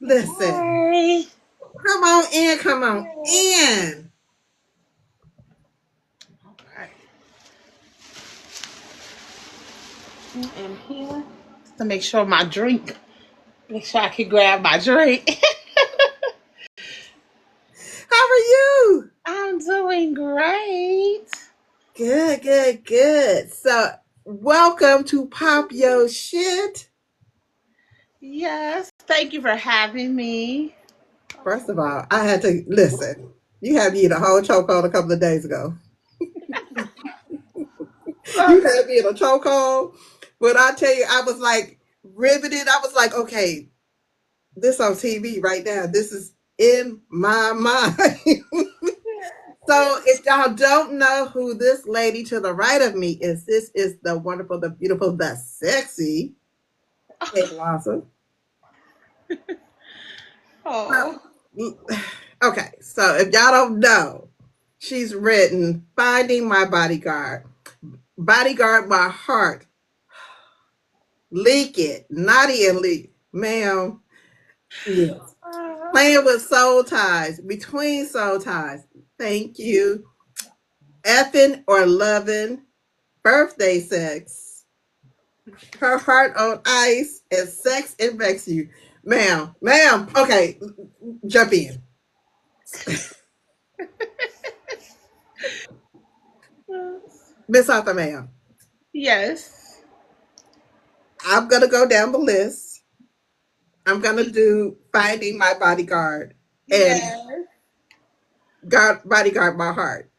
Listen, Hey. come on in, come on in. All right. And here to make sure my drink. Make sure I can grab my drink. How are you? I'm doing great. Good, good, good. So, welcome to Pop Yo Shit. Yes. Thank you for having me. First of all, I had to listen. You had me in a whole chokehold a couple of days ago. You had me in a chokehold. When I tell you, I was like riveted. I was like, okay, this on TV right now. This is in my mind. So, if y'all don't know who this lady to the right of me is, this is the wonderful, the beautiful, the sexy Kate Lawson. Oh. Okay, so if y'all don't know, she's written Finding My Bodyguard, Bodyguard My Heart, Leak It, Naughty and Leak, ma'am. Yes. Playing with Soul Ties, Between Soul Ties. Thank you. Effing or Loving, Birthday Sex, Her Heart on Ice, and Sex Infects You. Ma'am, okay, jump in. Miss Arthur, ma'am. Yes. I'm gonna go down the list. I'm gonna do Finding My Bodyguard and Yes. Bodyguard My Heart.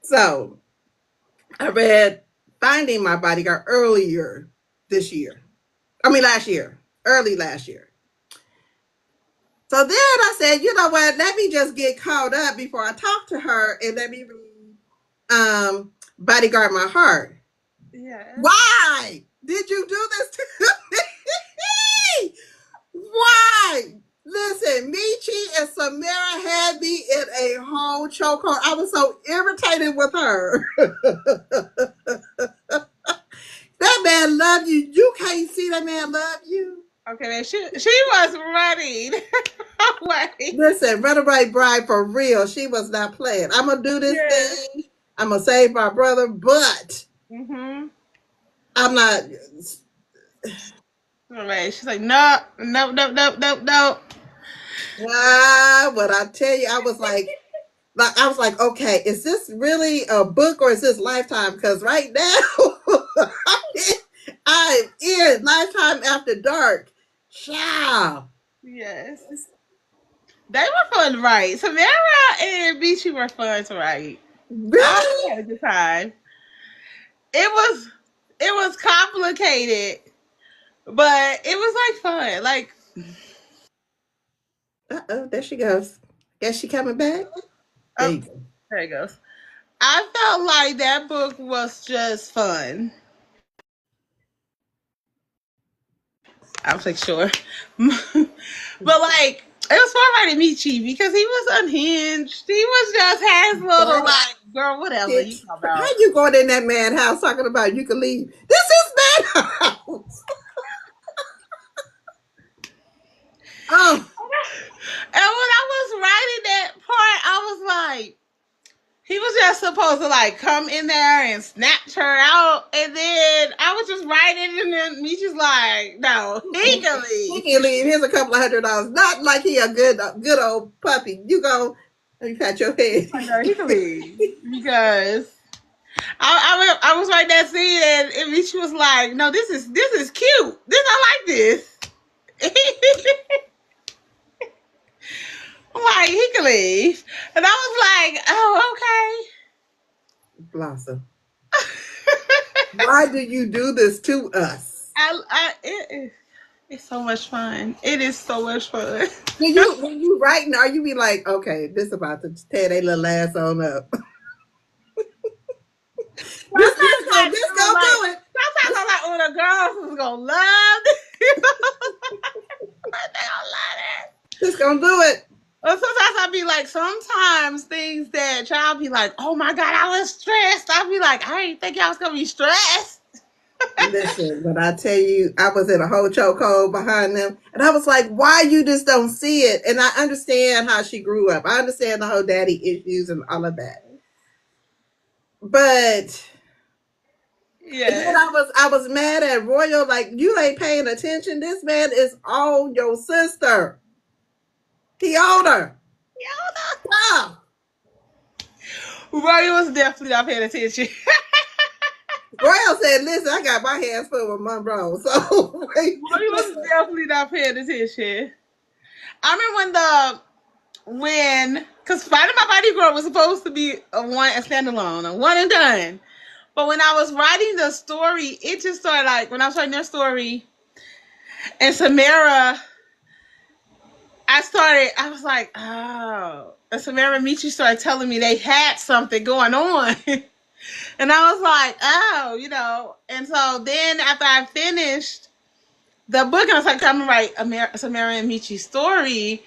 So I read Finding My Bodyguard earlier this year. I mean last year. Early last year. So then I said, you know what? Let me just get caught up before I talk to her and let me read Bodyguard My Heart. Yes. Why did you do this to me? Why? Listen, Michi and Samara had me in a whole chokehold. I was so irritated with her. That man love you. You can't see that man love you. Okay, man. She was running. Away. Listen, Runaway Bride for real. She was not playing. I'm gonna do this Yes. thing. I'm gonna save my brother, but Mm-hmm. I'm not. All right. She's like, no, no, no, no, no, no. What I tell you, I was like, okay, is this really a book or is this Lifetime? Because right now, I'm in Lifetime After Dark. Ciao. Yes. They were fun to write. Samara and Beachy were fun to write. I Really? had a good time. It was complicated, but it was like fun. Like, Uh-oh, there she goes. Guess she coming back? There oh, you go. there it goes. I felt like that book was just fun. I was like, sure. But like it was fun writing Michi because he was unhinged. He was just his little Girl, like girl, whatever you talk how about. you going in that man house talking about you can leave? This is man house. Oh, And when I was writing that part, I was like, he was just supposed to like come in there and snatch her out, and then I was just writing, and then Michi's like, no, he can he leave. can leave. Here's a couple of $100. Not like he a good old puppy. You go. Let me pat your head. I know he can leave because I was writing that scene, and Michi was like, no, this is cute. This I like this. I'm like, he can leave. And I was like, oh, Blossom. okay. Why do you do this to us? It's so much fun. It is so much fun. When you writing, are you be like, okay, this about to tear their little ass on up. Sometimes I This do gonna like, do it. sometimes I'm like, oh, the girls is gonna love this. They gonna love it. This gonna do it. Or sometimes I'll be like, sometimes things that child be like, oh my God, I was stressed. I'll be like, I didn't think I was gonna be stressed. Listen, but I tell you, I was in a whole chokehold behind them, and I was like, "Why you just don't see it?" And I understand how she grew up. I understand the whole daddy issues and all of that. But and then Yes. I was mad at Royal, like, you ain't paying attention. This man is on your sister. He owned her. Ah. Roy was definitely not paying attention. Royal said, "Listen, I got my hands full with Monroe." So Roy was definitely not paying attention. I remember because Finding My Body Girl was supposed to be a standalone, a one and done. But when I was writing the story, it just started like when I was writing their story, and Samara, I was like, oh. And Samara and Michi started telling me they had something going on. And I was like, oh, And so then after I finished the book, and I was like, I'm going to write Samara and Michi's story.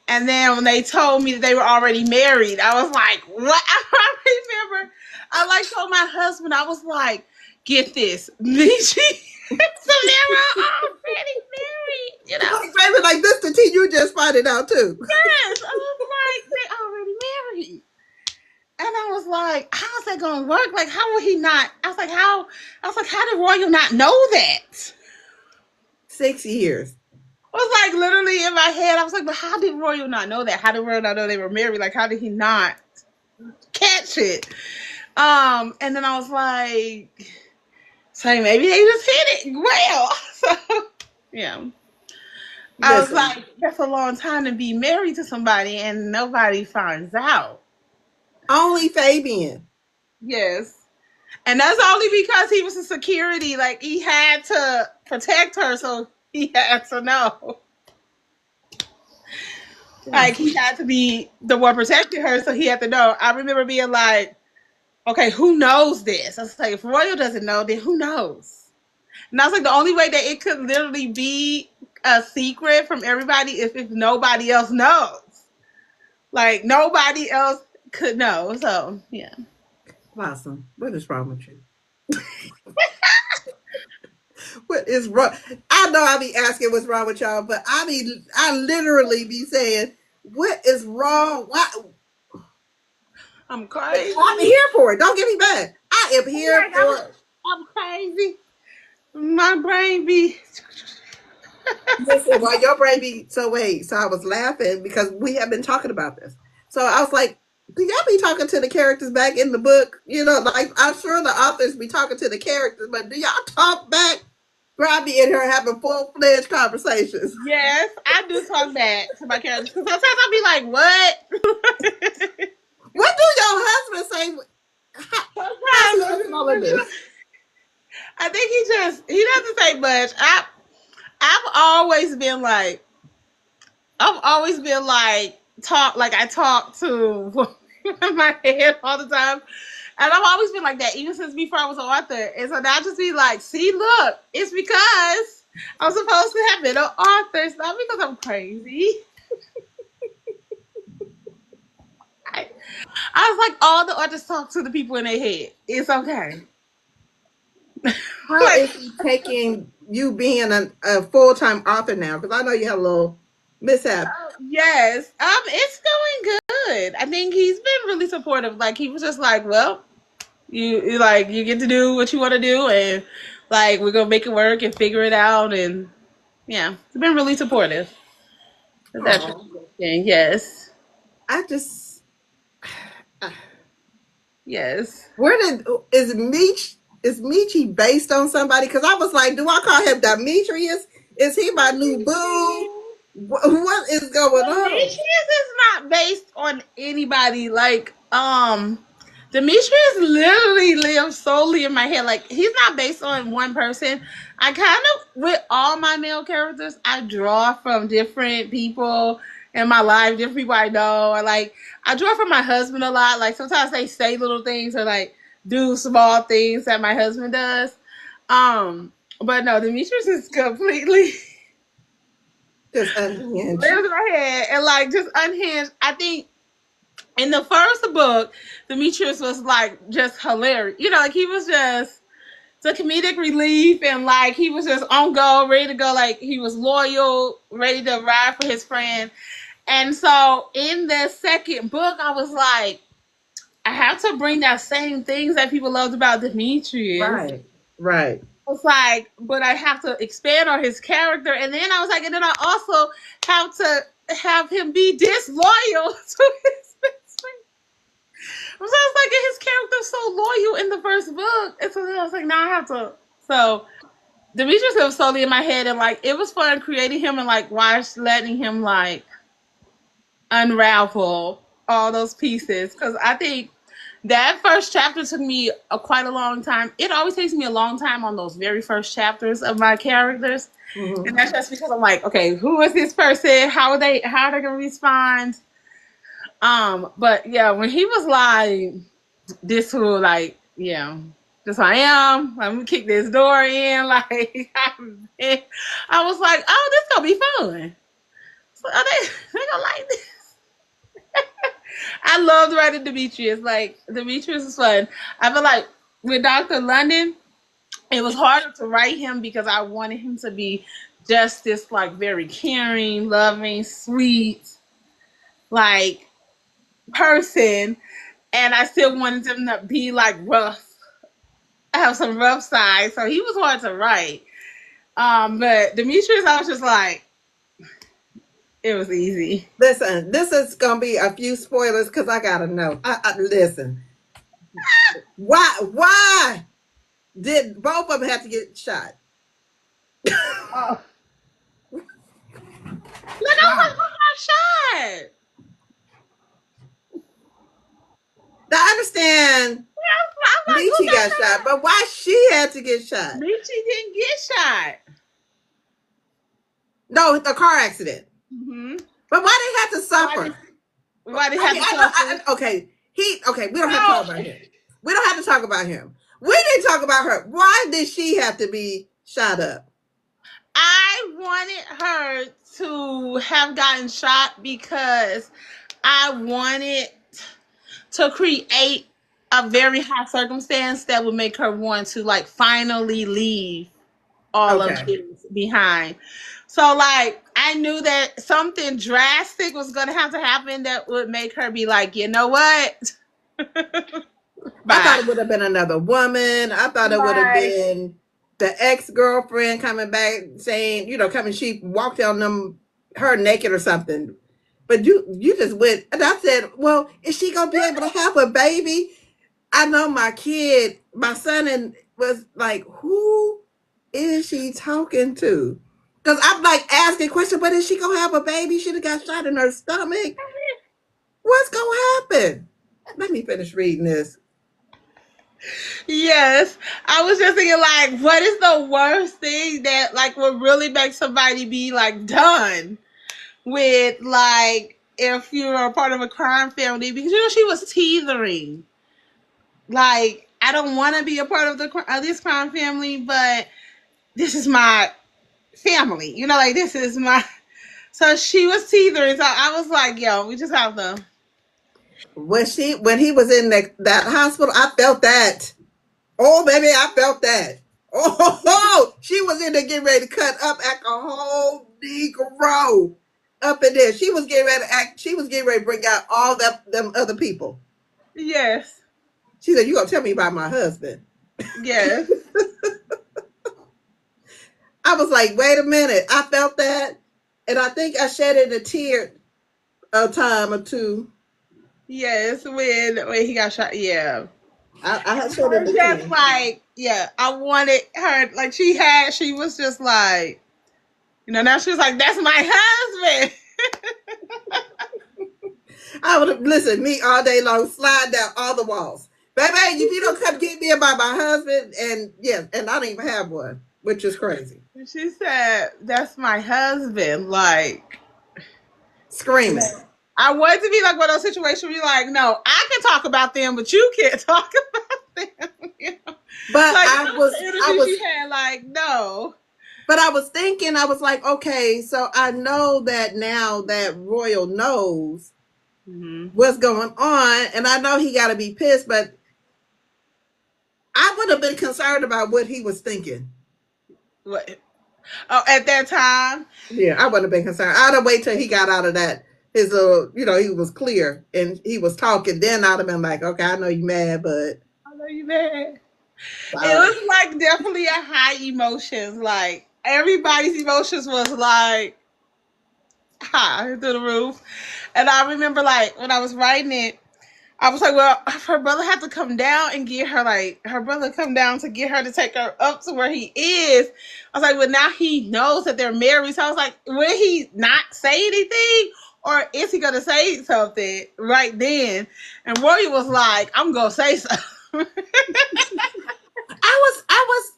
And then when they told me that they were already married, I was like, what? I remember I like told my husband, I was like, get this, Michi and Samara are already married. like, baby, like this the tea you just find it out too. Yes, I was like, they already married. And I was like, how's that gonna work? Like, how will he not? How did Royal not know that? 6 years. I was like literally in my head, I was like, but how did Royal not know that? How did Royal not know they were married? Like, how did he not catch it? And then I was like, so maybe they just hit it well. So yeah. I was Listen, like, that's a long time to be married to somebody and nobody finds out. only Fabian. Yes. And that's only because he was a security. Like, he had to protect her, so he had to know. Like, he had to be the one protecting her, so he had to know. I remember being like, okay, who knows this? I was like, if Royal doesn't know, then who knows? And I was like, the only way that it could literally be a secret from everybody is if nobody else knows. Like, nobody else could know. So, yeah. Blossom, what is wrong with you? What is wrong? I know I be asking what's wrong with y'all, but I literally be saying, what is wrong? Why? I'm crazy. I'm here for it. Don't get me bad. I am here Like, for it. I'm crazy. My brain be. Listen, while your brain be so wait, so I was laughing because we have been talking about this. So I was like, do y'all be talking to the characters back in the book? Like I'm sure the authors be talking to the characters, but do y'all talk back? Where I be in here having full-fledged conversations. Yes, I do talk back to my characters because sometimes I'll be like, "What?" What do your husband say? How's he answering all of this? I think he doesn't say much. I've always been like talk like I talk to my head all the time. And I've always been like that, even since before I was an author. And so now I just be like, see, look, it's because I'm supposed to have been an author. It's not because I'm crazy. I, I was like, all the authors talk to the people in their head. It's okay. How Like, is he taking you being a full-time author now? Because I know you had a little mishap. yes, it's going good. I think he's been really supportive. Like, he was just like, well, you get to do what you want to do, and like we're gonna make it work and figure it out, and yeah, it's been really supportive. That Oh, transition, yes, I just yes. where did is Michi based on somebody? Because I was like, do I call him Demetrius? Is he my new boo? What is going on? Demetrius is not based on anybody. Like, Demetrius literally lives solely in my head. Like, he's not based on one person. I kind of, with all my male characters, I draw from different people in my life, different people I know. Or like, I draw from my husband a lot. Like, sometimes they say little things or like do small things that my husband does. But no, Demetrius is completely Just unhinged. lives in my head and like just unhinged. I think in the first book, Demetrius was like just hilarious. Like he was just the comedic relief, and like he was just on go, ready to go. Like he was loyal, ready to ride for his friend. And so in the second book, I was like, I have to bring that same things that people loved about Demetrius. Right. Right. I was like, but I have to expand on his character. And then I was like, and then I also have to have him be disloyal to his best friend. So I was like, his character's so loyal in the first book. And so then I was like, now I have to. So Demetrius was solely in my head, and like it was fun creating him and like letting him like unravel all those pieces, because I think that first chapter took me quite a long time. It always takes me a long time on those very first chapters of my characters, and Mm-hmm. that's just because I'm like, okay, who is this person? How are they? How are they gonna respond? But yeah, when he was like, "This who like, yeah, this who I am. I'm gonna kick this door in," like I was like, "Oh, this gonna be fun." So are they gonna like this? I loved writing Demetrius. Like Demetrius is fun. I feel like with Dr. London, it was harder to write him because I wanted him to be just this like very caring, loving, sweet, like person, and I still wanted him to be like rough, have some rough side. So he was hard to write. But Demetrius, I was just like, it was easy. Listen, this is gonna be a few spoilers because I gotta know. Listen. Why did both of them have to get shot? Oh. Like I was Why? like, who got shot? Now I understand I'm like, who Nietzsche got got shot, shot? but why she had to get shot? Nietzsche didn't get shot. No, the car accident. Mm-hmm. But why they have to Why did suffer? why did he I have mean, to I know. suffer? Okay, okay. We don't have to No, talk about him. We don't have to talk about him. We need to talk about her. Why did she have to be shot up? I wanted her to have gotten shot because I wanted to create a very high circumstance that would make her want to like finally leave all of Okay. this behind. So like I knew that something drastic was gonna have to happen that would make her be like, you know what? I Bye. thought it would have been another woman. I thought it would have Right. been the ex girlfriend coming back saying, coming. She walked on them, her naked or something. But you just went, and I said, well, is she gonna be able to have a baby? I know my kid, my son, and was like, who is she talking to? Because I'm like asking questions, but is she gonna have a baby? She have got shot in her stomach. What's gonna happen? Let me finish reading this. Yes. I was just thinking like, what is the worst thing that like would really make somebody be like done with like if you're a part of a crime family, because she was teetering. Like I don't want to be a part of this crime family, but this is my family. Like this is my. So she was teetering. So I was like, yo, we just have to. When he was in that hospital, I felt that. Oh baby, I felt that. Oh, she was in there getting ready to cut up, act a whole Negro up in there. She was getting ready to act. She was getting ready to bring out all them other people. Yes. She said, "You gonna tell me about my husband?" Yes. I was like, "Wait a minute." I felt that, and I think I shedded a tear a time or two. Yes. When he got shot. Yeah. I had I shedded was a just tear. like, yeah, I wanted her, like, she was just like, now she was like, that's my husband. I would have listened me all day long, slide down all the walls. Baby, if you don't come get me about my husband, and yes, and I don't even have one, which is crazy. She said, that's my husband. Like, Screaming. I want to be like one of those situations where you're like, no, I can talk about them, but you can't talk about them. But Like, I was the I interview was she had, like, no. but I was thinking, I was like, okay, so I know that now that Royal knows Mm-hmm. what's going on, and I know he gotta be pissed, but I would have been concerned about what he was thinking. What? Oh, at that time. Yeah, I wouldn't have been concerned. I'd have waited till he got out of that. His he was clear and he was talking. Then I'd have been like, okay, I know you mad, but I know you mad. It sorry. was like definitely a high emotions. Like everybody's emotions was like high through the roof. And I remember like when I was writing it, I was like, well, her brother had to come down and get her, like, her brother come down to get her to take her up to where he is. I was like, well, now he knows that they're married. So I was like, will he not say anything? Or is he going to say something right then? And Roy was like, I'm going to say something.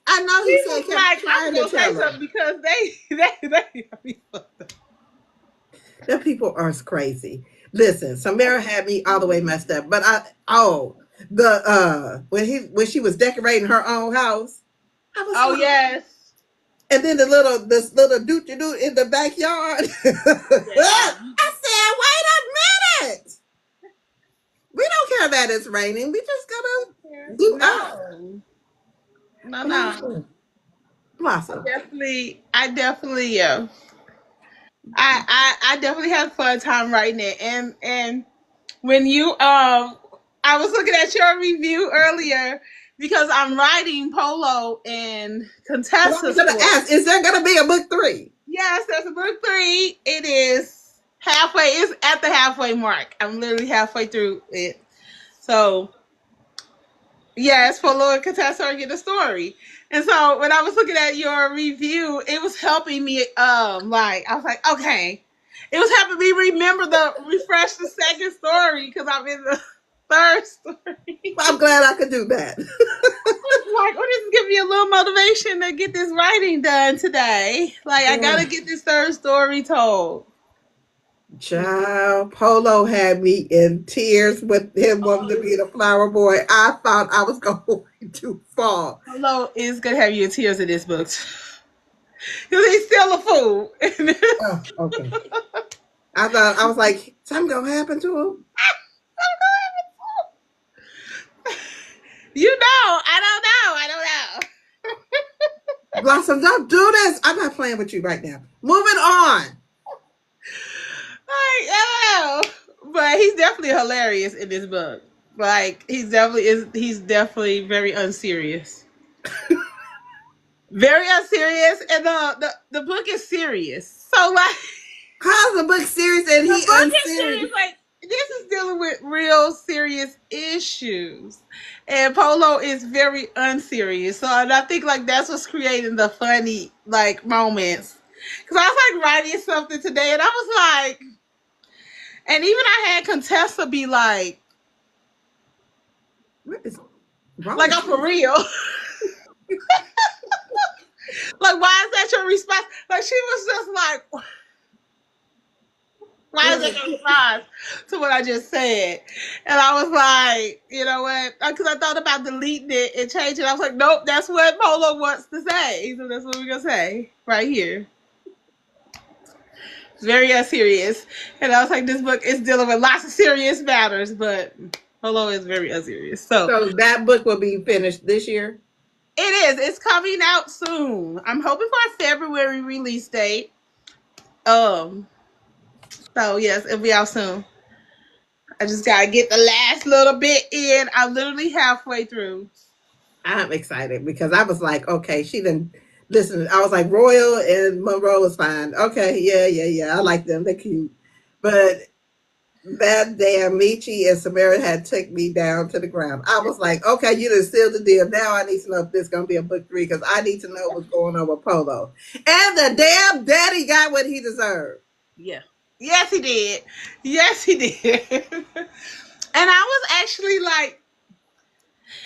I know He he said was kept like, I'm trying to going to say tell her. something because they Them people are crazy. Listen, Samara had me all the way messed up. But the when she was decorating her own house, I was Oh, like, yes. and then this little doot doot in the backyard. Yeah. I said, wait a minute. We don't care that it's raining. We just gotta do us. No. No, no. Blossom. Blossom. I definitely, yeah. I definitely had a fun time writing it, and when you I was looking at your review earlier because I'm writing Polo and Because I Contessa was gonna story. ask, is there gonna be a book 3? Yes, there's a book three. It is halfway. It's at the halfway mark. I'm literally halfway through it. So yes, Polo and Contessa are getting a story. And so when I was looking at your review, it was helping me. Like I was like, okay, it was helping me remember the refresh the second story because I'm in the third story. I'm glad I could do that. Like, oh, this is giving me a little motivation to get this writing done today. Like, I gotta get this third story told. Child, Polo had me in tears with him wanting to be the flower boy. I thought I was going to fall. Polo is gonna have you in tears in this book. Because he's still a fool. Oh, okay. I thought I was like, something gonna happen to him. You know, I don't know. I don't know. Blossom, don't do this. I'm not playing with you right now. Moving on. Like, I don't know. But he's definitely hilarious in this book. Like, he's definitely very unserious. Very unserious. And the book is serious. So like How's the book serious and the he book is unserious? serious. Like this is dealing with real serious issues, and Polo is very unserious. So and I think like that's what's creating the funny like moments. Because I was like writing something today, and I was like, and even I had Contessa be What is wrong like with I'm for you? real. Like, why is that your response? Like she was just like, why is that your response to what I just said? And I was like, you know what? Because I thought about deleting it and changing it. I was like, nope, that's what Polo wants to say. So that's what we're going to say right here. Very serious. And I was like, this book is dealing with lots of serious matters, but Polo is very unserious. So So that book will be finished this year. it is. It's coming out soon. I'm hoping for a February release date. Um. So yes, it'll be out soon. I just gotta get the last little bit in. I'm literally halfway through. I'm excited because I was like, okay, she didn't listen. I was like, Royal and Monroe is fine. Okay, yeah. I like them. They're cute. But that damn Michi and Samara had took me down to the ground. I was like, okay, you done sealed the deal. Now I need to know if this is gonna be a book 3 because I need to know what's going on with Polo. And the damn daddy got what he deserved. Yeah. Yes, he did. Yes, he did. And I was actually like,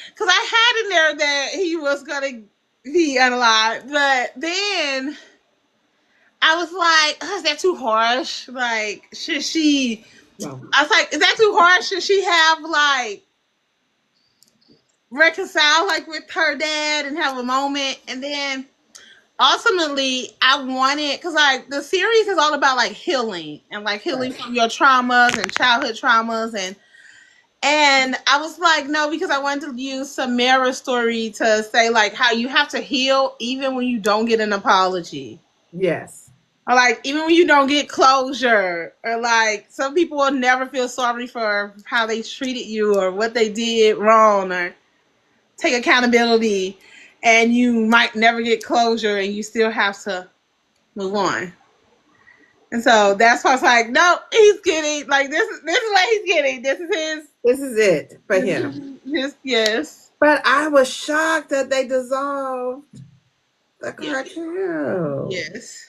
because I had in there that he was gonna be unalive, but then I was like, oh, is that too harsh? Like, should she? Well, I was like, is that too harsh? Should she have like reconcile like with her dad and have a moment? And then ultimately I wanted because like the series is all about like healing and like healing right. from your traumas and childhood traumas And I was like, no, because I wanted to use Samara's story to say like how you have to heal even when you don't get an apology. Yes. Or like even when you don't get closure. Or like some people will never feel sorry for how they treated you or what they did wrong or take accountability, and you might never get closure and you still have to move on. And so that's why I was like, no, he's getting like this is what he's getting. This is his This is it for this him. is his yes. But I was shocked that they dissolved the Yeah. cartel. Yes.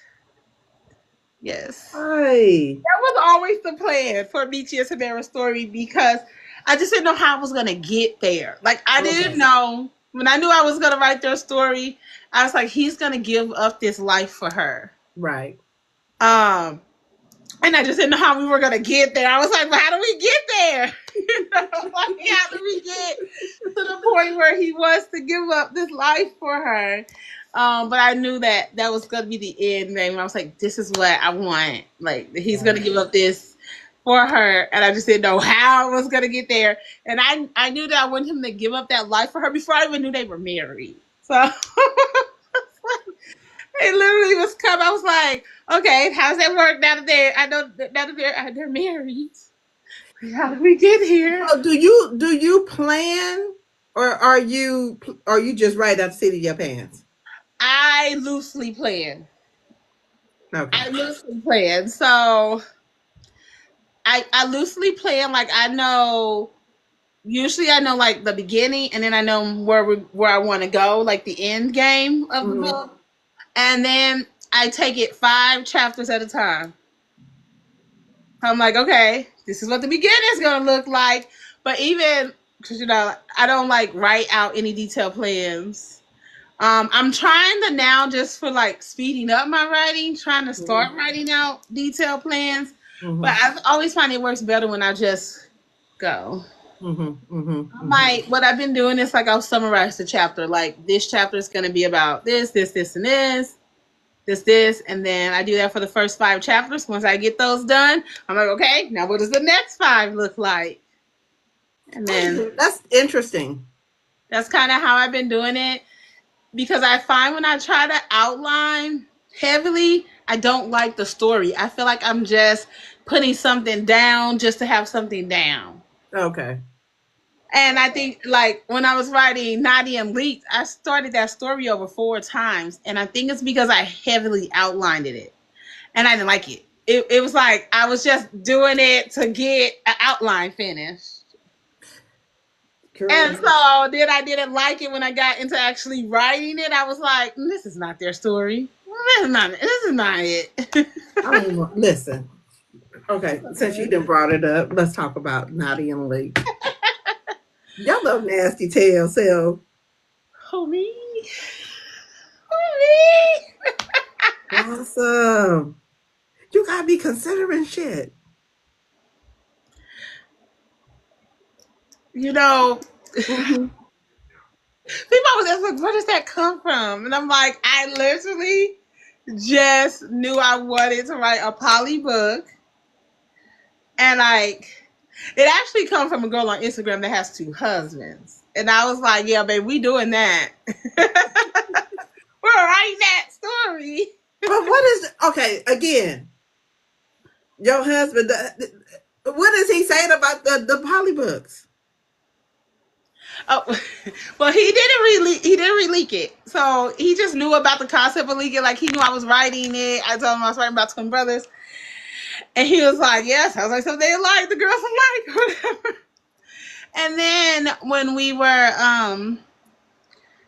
Yes. Right. That was always the plan for Michi and Samara's story because I just didn't know how I was gonna get there. Like I didn't Okay. know when I knew I was gonna write their story, I was like, he's gonna give up this life for her. Right. Um and I just didn't know how we were gonna get there. I was like, well, how do we get there? You know, like how do we get to the point where he wants to give up this life for her? But I knew that that was gonna be the end game. I was like, this is what I want. Like he's gonna Right. give up this for her, and I just didn't know how I was gonna get there. And I knew that I wanted him to give up that life for her before I even knew they were married. So it literally was come. I was like, okay, how's that work now that I know now that they're married? How did we get here? So do you plan, or are you just right out the seat of your pants? I loosely plan. Okay. I loosely plan. So I loosely plan. Like I know. Usually I know like the beginning, and then I know where I want to go, like the end game of the Hmm. book, and then I take it 5 chapters at a time. I'm like, okay, this is what the beginning is gonna look like. But even because I don't like write out any detailed plans. I'm trying to now just for like speeding up my writing, trying to start Hmm. writing out detailed plans. But Hmm. I've always find it works better when I just go. Hmm. Hmm. I Hmm. might what I've been doing is like I'll summarize the chapter. Like this chapter is gonna be about this, and this, and then I do that for the first 5 chapters. Once I get those done, I'm like, okay, now what does the next 5 look like? And then That's interesting. that's kind of how I've been doing it because I find when I try to outline heavily, I don't like the story. I feel like I'm just putting something down just to have something down. Okay. And I think like when I was writing Naughty and Leaked, I started that story over 4 times. And I think it's because I heavily outlined it. And I didn't like it. It was like I was just doing it to get an outline finished. And Girl. so then I didn't like it when I got into actually writing it. I was like, this is not their story. This is not it. I don't even listen. Okay, since you done brought it up, let's talk about Naughty and Lake. Y'all love nasty tail, so Homie. Homie. awesome. You gotta be considering shit. You know, Hmm. people always ask like, where does that come from? And I'm like, I literally just knew I wanted to write a poly book, and like, it actually comes from a girl on Instagram that has 2 husbands, and I was like, yeah, babe, we doing that. We're writing that story. But what is okay? Again, your husband. What is he saying about the polybooks? Oh, well, he didn't releak it, so he just knew about the concept of leaking. Like he knew I was writing it. I told him I was writing about twin brothers, and he was like, "Yes." I was like, "So they like the girls alike, whatever." And then when we were,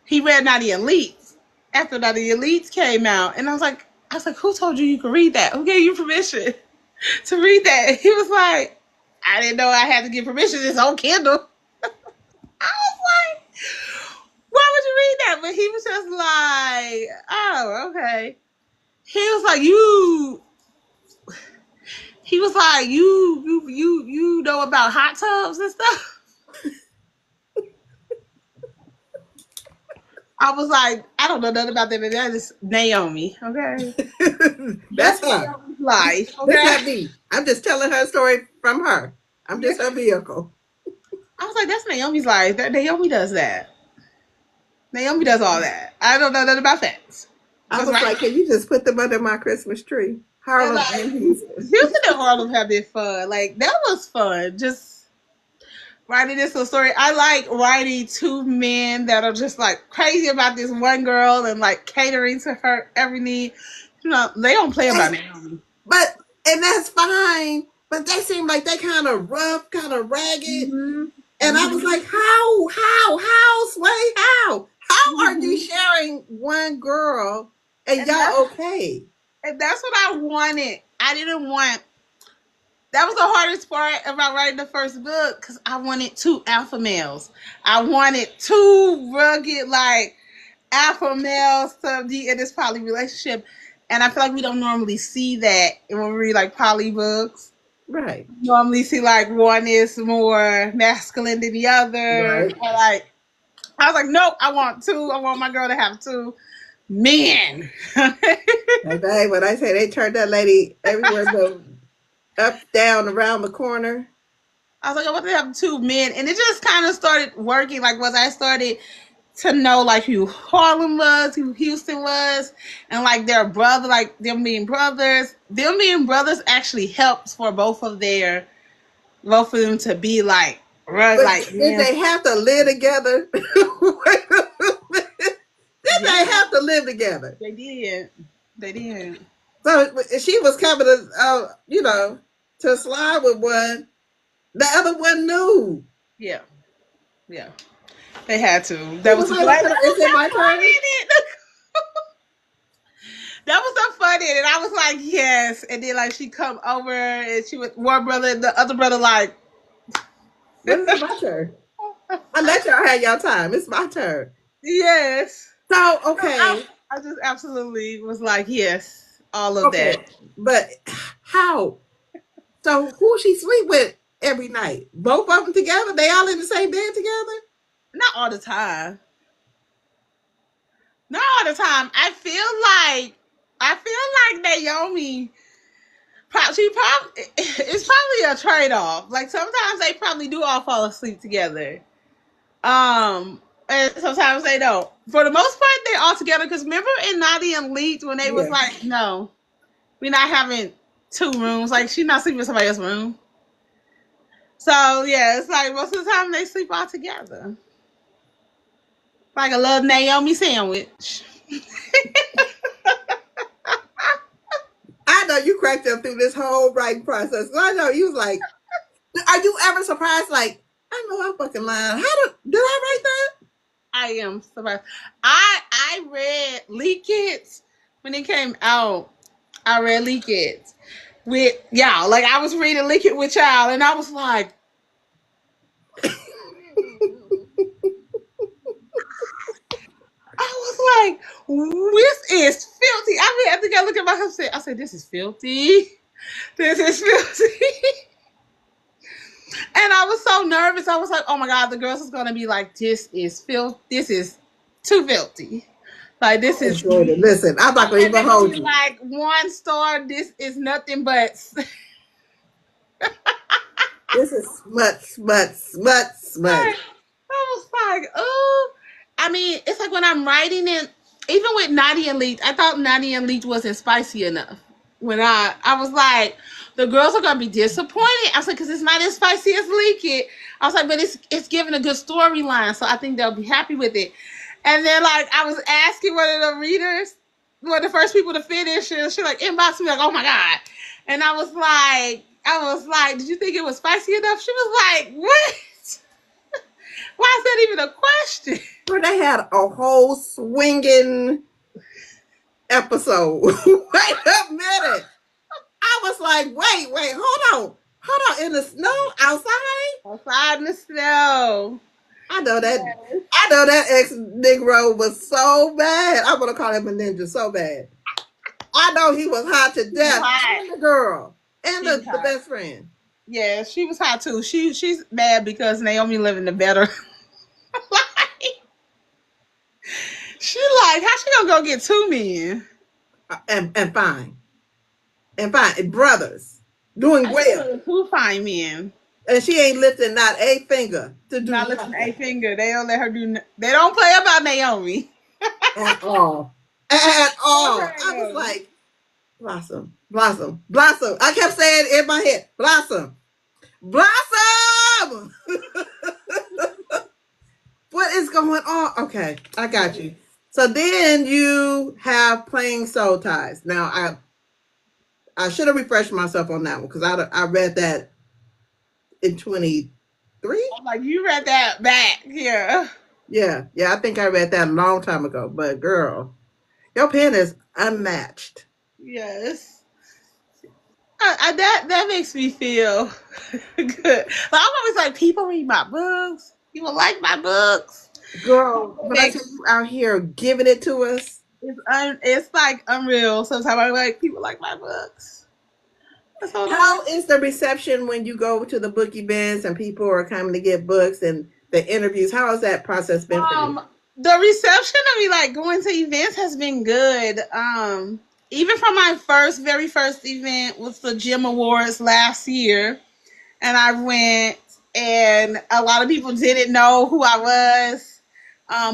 he read Naughty Elites after Naughty Elites came out, and I was like, "Who told you you could read that? Who gave you permission to read that?" He was like, "I didn't know I had to get permission. It's on Kindle." I was like, why would you read that? But he was just like, oh, okay. He was like, he was like, you know about hot tubs and stuff. I was like, I don't know nothing about that, but that is Naomi, okay? That's That's her. Naomi's life, This okay? not me. I'm just telling her story from her. I'm just her vehicle. I was like, that's Naomi's life. That Naomi does that. Naomi does all that. I don't know nothing about that. I Just was right. like, can you just put them under my Christmas tree? And Harlem like and Houston. Houston and Harlem have been fun. Like that was fun. Just writing this little story. I like writing two men that are just like crazy about this one girl and like catering to her every need. You know, they don't play about That's, Naomi. but and that's fine. But they seem like they kind of rough, kind of ragged. Mm-hmm. And I was Mm-hmm. like, how, Sway, how are you Mm-hmm. sharing one girl and And that's y'all okay? and that's what I wanted. I didn't want. That was the hardest part about writing the first book because I wanted two alpha males. I wanted two rugged, like alpha males to be in this poly relationship, and I feel like we don't normally see that when we read like poly books. Right, Normally, see like one is more masculine than the other. right. Or like I was like, nope, I want two. I want my girl to have two men. And babe, when I say they turned that lady everywhere but up, down, around the corner. I was like, I want to have two men, and it just kind of started working. Like once I started to know like who Harlem was, who Houston was, and like their brother, like them being brothers. Them being brothers actually helps for both of them to be like rug But like did men. they have to live together? Did Yeah, they have to live together? they did. They did. So she was coming to, to slide with one. The other one knew. Yeah, yeah. They had to. He That was was the like, fun. That okay, is was it the my fun turn? in it. That was the fun in it. I was like, yes. And then like she come over and she was one brother and the other brother like When is it my turn? I let y'all have y'all time. It's my turn. yes. So, So I, okay. I just absolutely was like, yes, all of that. Okay. But how? So who she sleep with every night? Both of them together? They all in the same bed together? Not all the time. Not all the time. I feel like Naomi. She probably it's probably a trade off. Like sometimes they probably do all fall asleep together. And sometimes they don't. For the most part, they're all together. Because remember in Nadia and Leaked when they was Yeah. like, no, we're not having two rooms. Like she's not sleeping in somebody else's room. So yeah, it's like most of the time they sleep all together. Like a little Naomi sandwich. I know you cracked up through this whole writing process. I know you was like, are you ever surprised? Like, I know I'm fucking lying. Did I write that? I am surprised. I read Leak It when it came out. I read Leak It with y'all. Like I was reading Leak It with y'all, and I was like, I was like, this is filthy. I mean, I think I looked at my husband. I said, this is filthy. This is filthy. And I was so nervous. I was like, oh my God, the girls is going to be like, this is filth. This is too filthy. Like, this I is. enjoyed it. Listen, I'm not gonna And even they're going to hold be you. like, one star. This is nothing but. This is smut. I was like, oh. I mean, it's like when I'm writing it, even with Nadia and Leach, I thought Nadia and Leach wasn't spicy enough. When I was like, the girls are gonna be disappointed. I was like, because it's not as spicy as Leak It. I was like, but it's giving a good storyline, so I think they'll be happy with it. And then like I was asking one of the readers, one of the first people to finish, and she like inboxed me like, oh my God. And I was like, did you think it was spicy enough? She was like, what? Why is that even a question? Where they had a whole swinging episode. Wait a minute. I was like, wait, hold on. In the snow outside? Outside in the snow. I know that. Yes. I know that ex Negro was so bad. I'm gonna call him a ninja so bad. I know he was hot to She was death, hot. and the girl, and She was the hot. best friend. Yeah, she was hot too. She's mad because Naomi living the better life. She like, how she gonna go get two men? And fine, and brothers doing I should well. go two fine men. And she ain't lifting not a finger to do Not lifting a nothing finger. They don't let her do. They don't play about Naomi. at all. At all. I was Okay. like, Blossom, Blossom, Blossom. I kept saying in my head, Blossom, Blossom. What is going on? Okay, I got you. So then you have Playing Soul Ties. Now I should have refreshed myself on that one because I read that in 23. I'm like, you read that back here. Yeah, yeah, I think I read that a long time ago. But girl, your pen is unmatched. Yes. That makes me feel good. But I'm always like, people read my books. People like my books. Girl, It when I makes tell you out here giving it to us, it's like unreal. Sometimes I'm like, people like my books. That's so nice. how is the reception when you go to the book events and people are coming to get books and the interviews? How has that process been for you? Um, the reception of me like going to events has been good. Even from my very first event was the Gym Awards last year, and I went, and a lot of people didn't know who I was.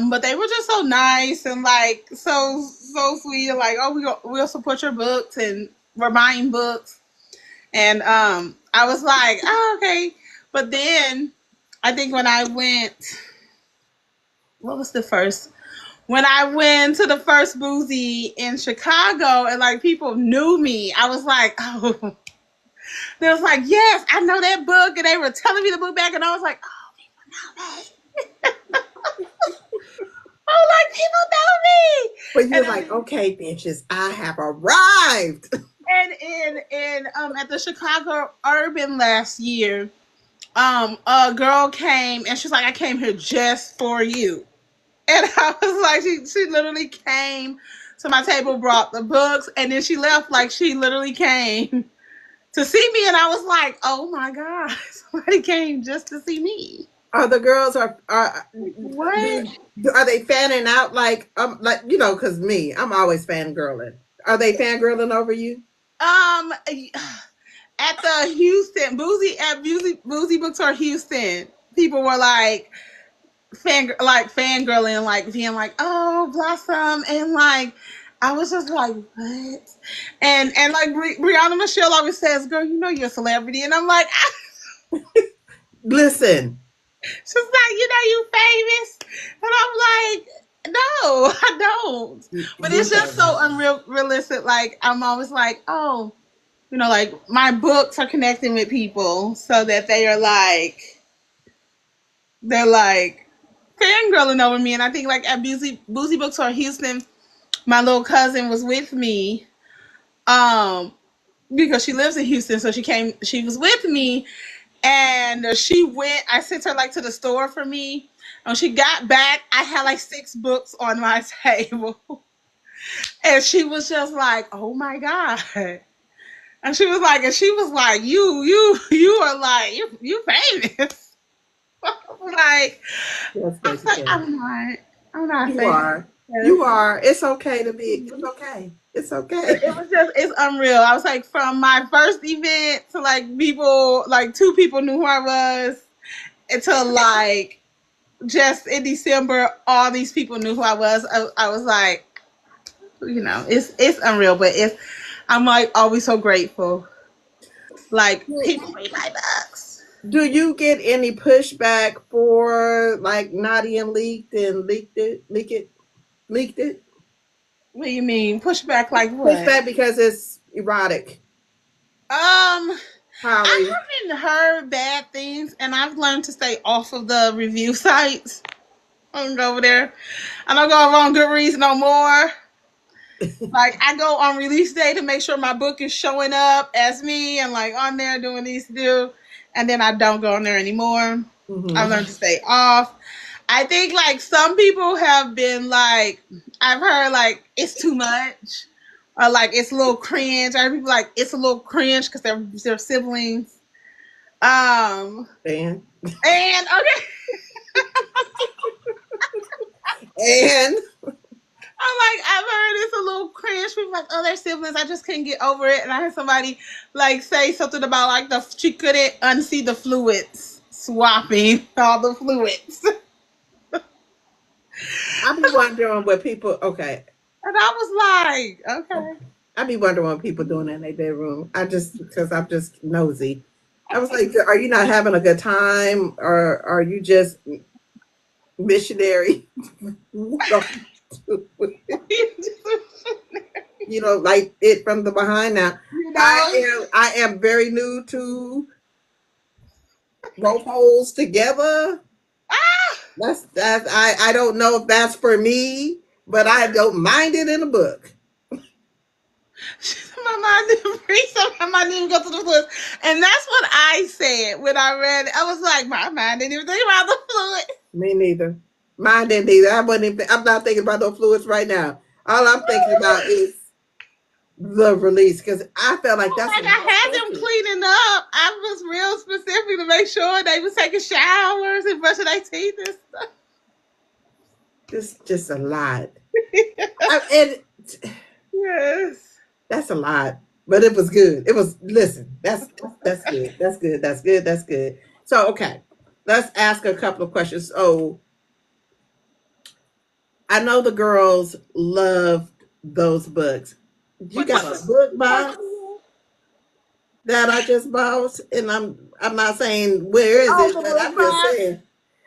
But they were just so nice and like so sweet. And like, oh, we'll support your books, and we're buying books. And I was like, oh, okay. But then I think when I went, what was the first? When I went to the first boozy in Chicago and like people knew me, I was like, oh, they was like, yes, I know that book, and they were telling me the book back, and I was like, oh, people know me. Oh, like But people you're know me, like, okay, bitches, I have arrived. and at the Chicago Urban last year, a girl came and she's like, I came here just for you. And I was like, she literally came to my table, brought the books, and then she left like she literally came to see me. And I was like, oh my God, somebody came just to see me. Are the girls are What? do, are they fanning out like because me, I'm always fangirling. Are they fangirling over you? Um, at the Houston Boozy Bookstore Houston, people were like fangirling, like being like, "Oh, Blossom," and like I was just like, "What?" And like Brianna Michelle always says, "Girl, you know you're a celebrity," and I'm like, Listen, she's like, "You know you famous," and I'm like, "No, I don't." But you're it's just so famous. unrealistic. Like I'm always like, "Oh." Like my books are connecting with people so that they're like fangirling over me. And I think like at Boozy Bookstore Houston, my little cousin was with me, um, because she lives in Houston, so she was with me, and she went. I sent her like to the store for me. And when she got back, I had like 6 books on my table, and she was just like, "Oh my God." And she was like, you are like, you famous. Like, Yes, I was Stacey like, K. I'm not You famous. are. You are. It's okay to be. It's okay. It's okay. It was just, it's unreal. I was like, from my first event to like people, like 2 people knew who I was, until like just in December, all these people knew who I was. I was like, it's unreal, but I'm like always so grateful. Like people read my books. Do you get any pushback for like Nadia leaked it? What do you mean? Pushback like what? Pushback because it's erotic, I Holly. haven't heard bad things, and I've learned to stay off of the review sites. I don't go over there. I don't go over on Goodreads no more. Like I go on release day to make sure my book is showing up as me and like on there doing these to do, and then I don't go on there anymore. I've Hmm. learned to stay off. I think like some people have been like, I've heard like it's too much, or like it's a little cringe. I heard people like it's a little cringe because they're siblings. Um, And and okay, and I've heard it's a little cringe. People like, oh, they're siblings. I just couldn't get over it. And I heard somebody like say something about like she couldn't unsee the fluids swapping all the fluids. I be wondering what people. Okay, And I was like, okay. I be wondering what people doing in their bedroom. I just because I'm just nosy. I was like, are you not having a good time, or are you just missionary? You know, like it from the behind. Now, You know? I am very new to rope holes together. Ah! That's I don't know if that's for me, but I don't mind it in a book. My mind didn't read, so my mind didn't go to the fluid. And that's what I said when I read it. I was like, my mind didn't even think about the fluid. Me neither. Mine didn't either. I wasn't even, I'm not thinking about those fluids right now. All I'm thinking about is the release because I felt like that's Like what I I was had supposed them to. cleaning up. I was real specific to make sure they was taking showers and brushing their teeth and stuff. Just a lot. And Yes. that's a lot, but it was good. It was listen. That's good. That's good. That's good. That's good. So okay, let's ask a couple of questions. So I know the girls loved those books. You Which got a book box one? that I just bought, and I'm not saying where is Oh, it, the but book box.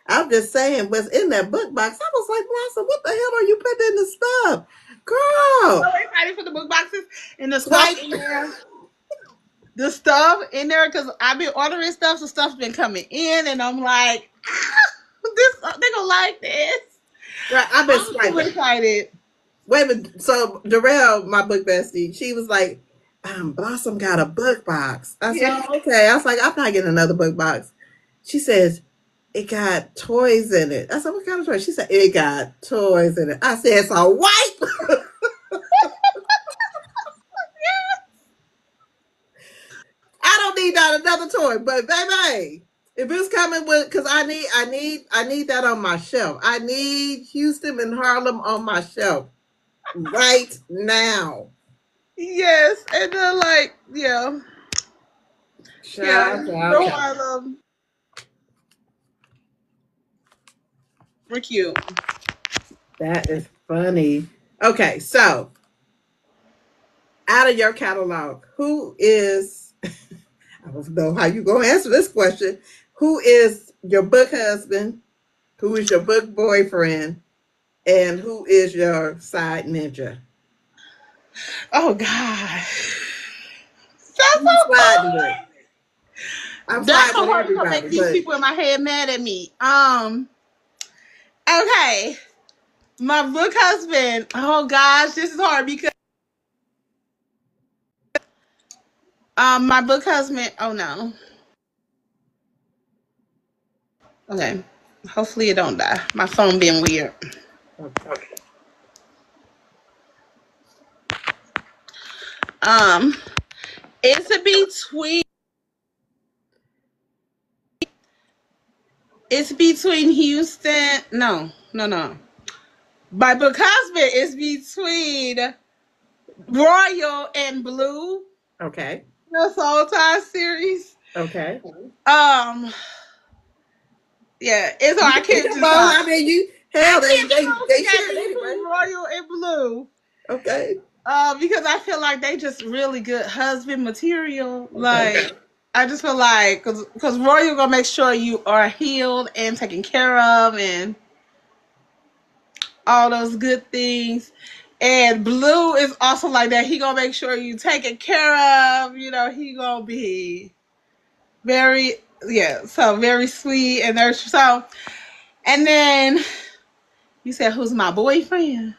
I'm just saying what's in that book box. I was like, Blossom, what the hell are you putting in the stuff, So girl? excited for the book boxes and the stuff Like, in there. The stuff in there because I've been ordering stuff, so stuff's been coming in, and I'm like, this they gonna like this. right, I've been I'm super swiping. excited. Wait a minute. So Darrell, my book bestie, she was like, Blossom got a book box. I said, Yeah. oh, okay. I was like, I'm not getting another book box. She says, it got toys in it. I said, what kind of toys? She said, it got toys in it. I said, it's a wipe. I don't need that another toy, but baby, if it's coming with, because I need that on my shelf. I need Houston and Harlem on my shelf right now. Yes, and then like, yeah, yeah. Child, child, No child. Harlem. We're cute. That is funny. Okay, so out of your catalog, who is I don't know how you gonna answer this question. Who is your book husband? Who is your book boyfriend? And who is your side ninja? Oh God, that's Who you so sliding with? hard. I'm That's sliding so with hard to make everybody, these but people in my head mad at me. Okay, my book husband. Oh gosh, this is hard because my book husband. Oh no. Okay, hopefully it don't die. My phone being weird. okay. Um, it's a between. It's between Houston. No, no, no. My book husband is between Royal and Blue. Okay. The Soul Tie series. Okay. Um, yeah, it's hard. I can't Come on, decide. I mean you I hell can't choose they yet shared anyway. between Royal and Blue. Okay. Because I feel like they just really good husband material. Okay. Like I just feel like because Royal gonna make sure you are healed and taken care of and all those good things. And Blue is also like that. He gonna make sure you taken care of. You know, he gonna be very yeah, so very sweet and there's so and then you said who's my boyfriend?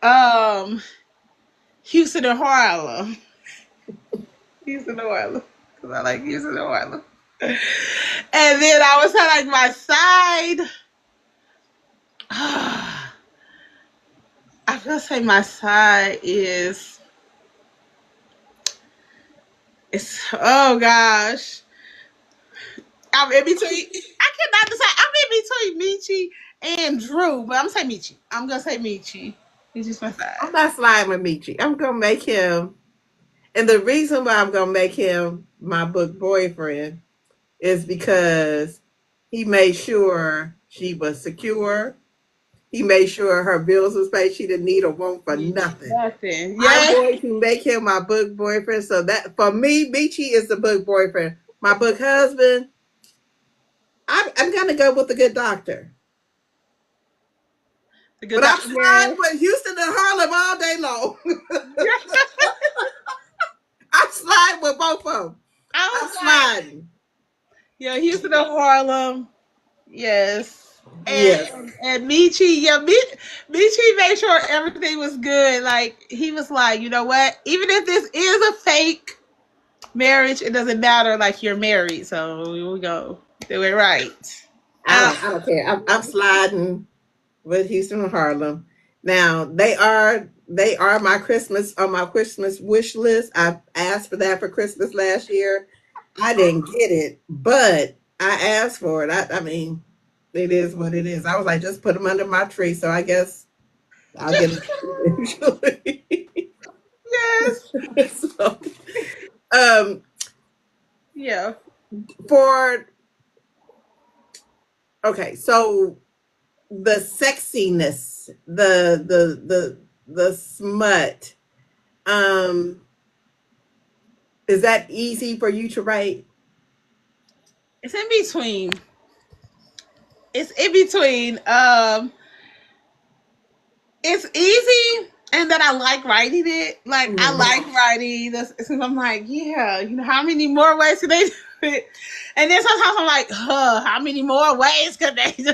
Um Houston and Harlem. Houston and Harlem. Cause I like Houston and Harlem. And then I was like my side. I feel say my side is it's oh gosh. I'm in between. I cannot decide. I'm in between Michi and Drew, but I'm gonna say Michi. I'm gonna say Michi. He's just my I'm side. not sliding with Michi. I'm gonna make him, and the reason why I'm gonna make him my book boyfriend is because he made sure she was secure. He made sure her bills was paid. She didn't need or want for nothing. Nothing. I'm Yeah. going to make him my book boyfriend. So that for me, Michi is the book boyfriend. My book husband, I'm gonna go with the good doctor. The But good I'm doctor. sliding Yes. with Houston and Harlem all day long. Yeah. I'm sliding with both of them. I I'm was like, sliding. yeah, Houston to Harlem. Yes. Yes. And Michi, yeah, Michi made sure everything was good. Like he was like, you know what? Even if this is a fake marriage, it doesn't matter. Like you're married, so we go do it right. Um, I don't care. I'm sliding with Houston and Harlem. Now they are my Christmas on my Christmas wish list. I asked for that for Christmas last year. I didn't get it, but I asked for it. I mean, it is what it is. I was like, just put them under my tree. So I guess I'll get just it eventually. yes, So, um, yeah. for okay, so the sexiness, the smut. Um, is that easy for you to write? It's in between. It's in between. It's easy, and then I like writing it. Like I Mhm. like writing this. Since I'm like, yeah, you know, how many more ways can they do it? And then sometimes I'm like, how many more ways could they do?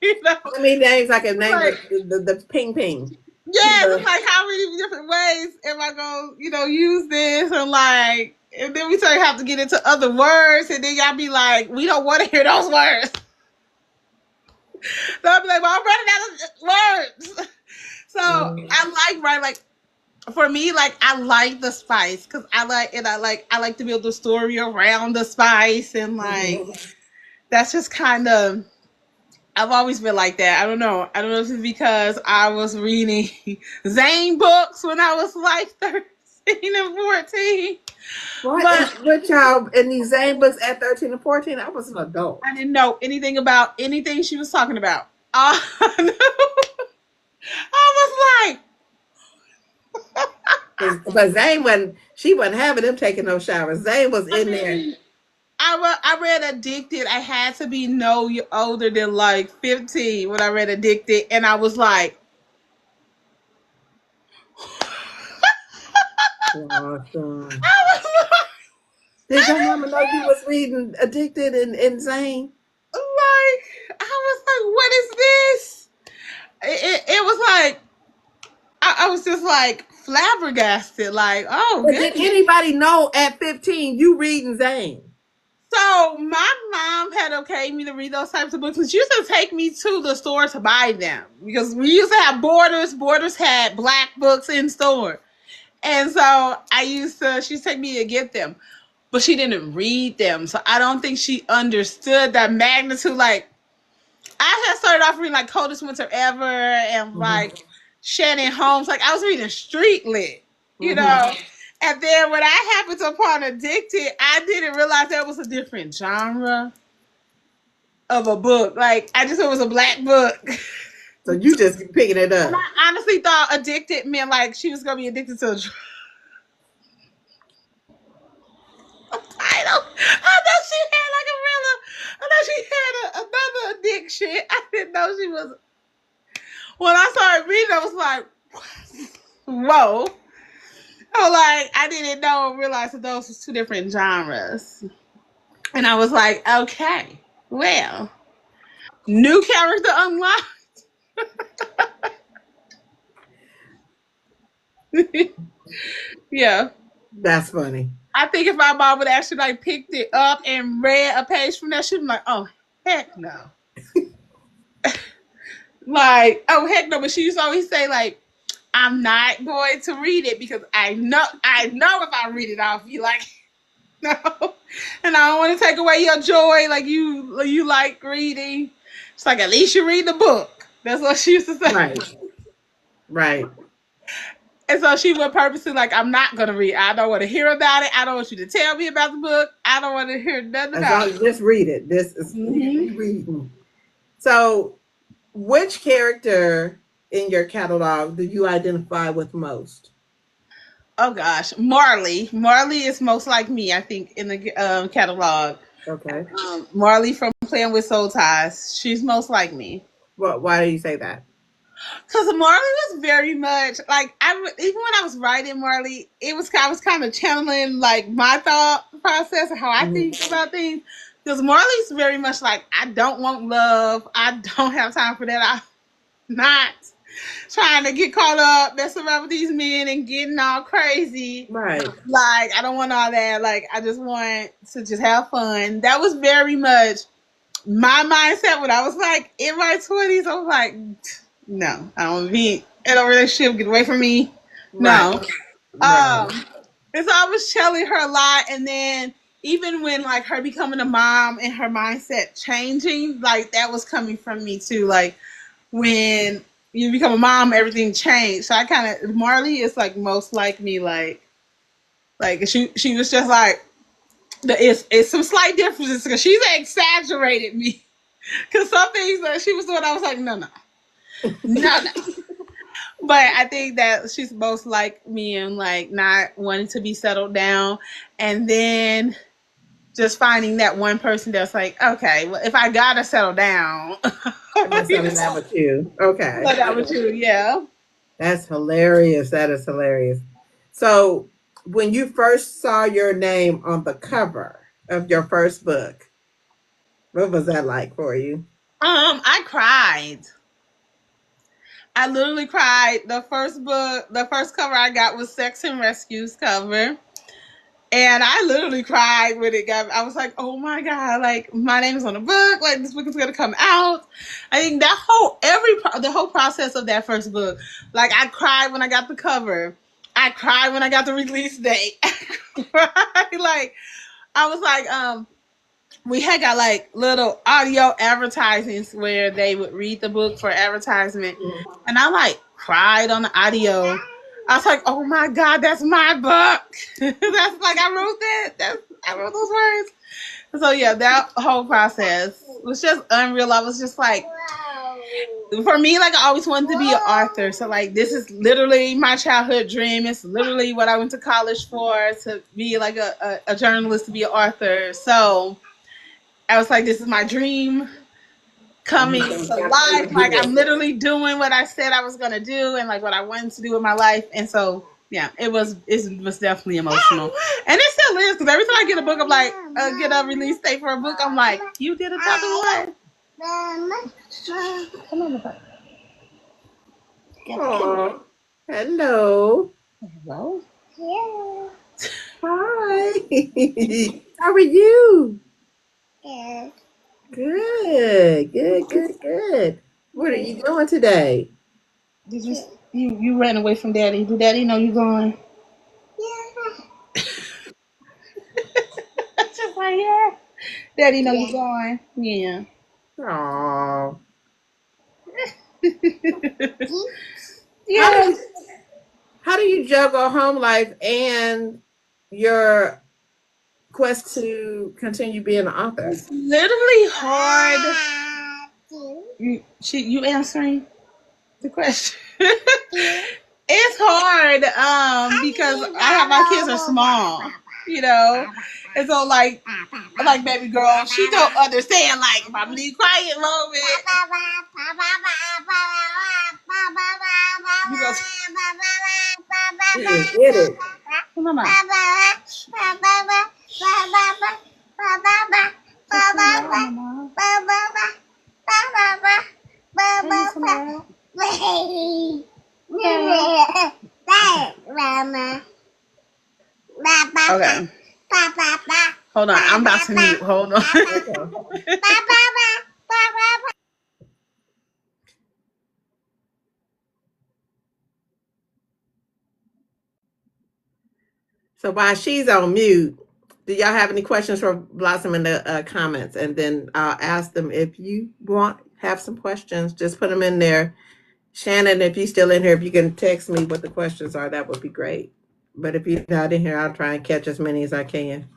You know, How many names I can name like the ping ping? yes, it's The, like how many different ways am I gonna, use this and like, and then we start have to get into other words, and then y'all be like, we don't want to hear those words. So I'll be like, well, I'm running out of words. So Mhm. I like writing like for me, like I like the spice because I like to build the story around the spice and like Mhm. that's just kind of I've always been like that. I don't know. I don't know if it's because I was reading Zane books when I was like 13 and 14, What but is with y'all in these Zane books at 13 and 14? I was an I adult. didn't know anything about anything she was talking about. I was like, But Zane wasn't, she wasn't having him taking no showers. Zane was I in there. mean, I read Addicted. I had to be no older than like 15 when I read Addicted, and I was like, Awesome. I was Did your mama know you was reading Addicted and Zane? I was like, what is this? It was like I was just like flabbergasted, like, oh But did goodness. anybody know at 15 you reading Zane? So my mom had okayed me to read those types of books, and she used to take me to the store to buy them because we used to have Borders. Borders had black books in store. And so she'd take me to get them, but she didn't read them. So I don't think she understood that magnitude. Like, I had started off reading like Coldest Winter Ever and Mm-hmm. like Shannon Holmes. Like, I was reading street lit, you Mm-hmm. know? And then when I happened upon Addicted, I didn't realize that was a different genre of a book. Like, I just thought it was a black book. So you just picking it And up. I honestly thought addicted meant like she was going to be addicted to a drug. I know. I know she had like a real. I know she had another addiction. I didn't know she was. When I started reading, I was like, "Whoa!" I was like, I didn't know, realize that those was two different genres, and I was like, "Okay, well, new character unlocked." Yeah, That's funny. I think if my mom would actually like picked it up and read a page from that, she'd be like, "Oh heck no!" Like, oh heck no! But she used to always say like, I'm not going to read it because I know if I read it, I'll be like, no, and I don't want to take away your joy. Like you like reading. It's like at least you read the book. That's what she used to say. Right. Right. And so she would purposely like, I'm not gonna read. I don't want to hear about it. I don't want you to tell me about the book. I don't want to hear nothing As about long it. as just read it. This is Hmm. you reading. So, which character in your catalog do you identify with most? Oh gosh, Marley. Marley is most like me, I think, in the catalog. Okay. Marley from Playing with Soul Ties. She's most like me. Well, why do you say that? Because Marley was very much like even when I was writing Marley, it was I was kind of channeling like my thought process and how I Mhm. think about things. Because Marley's very much like I don't want love. I don't have time for that. I'm not trying to get caught up messing around with these men and getting all crazy. Right. Like I don't want all that. Like I just want to just have fun. That was very much my mindset when I was like in my 20s. I was like, no, I don't be in a relationship. Get away from me. Right. No. Right. And so I was telling her a lot, and then even when like her becoming a mom and her mindset changing, like that was coming from me too. Like when you become a mom, everything changed. So I kind of Marley is like most like me. Like she was just like it's some slight differences because she's exaggerated me. Because some things that she was doing, I was like, no. But I think that she's most like me and like not wanting to be settled down, and then just finding that one person that's like, okay, well, if I gotta settle down, I'm gonna you settle down know, with you. Okay. let that with you, yeah. That's hilarious. That is hilarious. So, when you first saw your name on the cover of your first book, what was that like for you? I cried. I literally cried. The first book, the first cover I got was Sex and Rescue's cover. And I literally cried when it got. I was like, "Oh my god! Like my name is on the book. Like this book is gonna come out." I think that the whole process of that first book. Like I cried when I got the cover. I cried when I got the release date. I cried, like I was like, we had got like little audio advertisements where they would read the book for advertisement, and I like cried on the audio. I was like, "Oh my god, that's my book! That's like I wrote that. I wrote those words." So yeah, that whole process was just unreal. I was just like, for me, like I always wanted to be an author. So like this is literally my childhood dream. It's literally what I went to college for, to be like a journalist, to be an author. So I was like, this is my dream And you coming just to got there life. and Like did I'm it. literally doing what I said I was gonna do and like what I wanted to do with my life. And so yeah, it was definitely emotional, and it still is because every time I get a book, I'm like, get a release date for a book, I'm like, you did another one. Come on, look. Oh, hello. Hello. Hi. How are you? Good. Good. Good. Good. What are you doing today? Did you ran away from Daddy? Did Daddy know you gone? Just like yeah. Daddy know you gone. Yeah. Oh, how do Yeah. you how do you juggle home life and your quest to continue being an author? It's literally hard. You answering the question? It's hard because I have my kids are small, you know, and so like baby girl, she don't understand like if I'm being quiet moment. You go, She is get it. come on, Mama. Just so loud, Mama. Why you so loud? Okay. Hold on. I'm about to mute. Hold on. Okay. So while she's on mute, do y'all have any questions for Blossom in the comments? And then I'll ask them if you want have some questions, just put them in there. Shannon, if you're still in here, if you can text me what the questions are, that would be great. But if you're not in here, I'll try and catch as many as I can.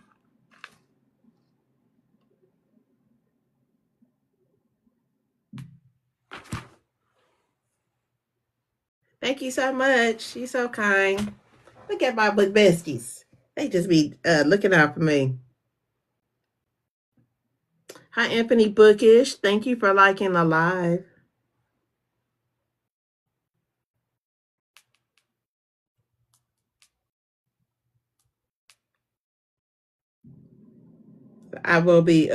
Thank you so much. You're so kind. Look at my book besties. They just be looking out for me. Hi, Anthony Bookish. Thank you for liking the live. I will be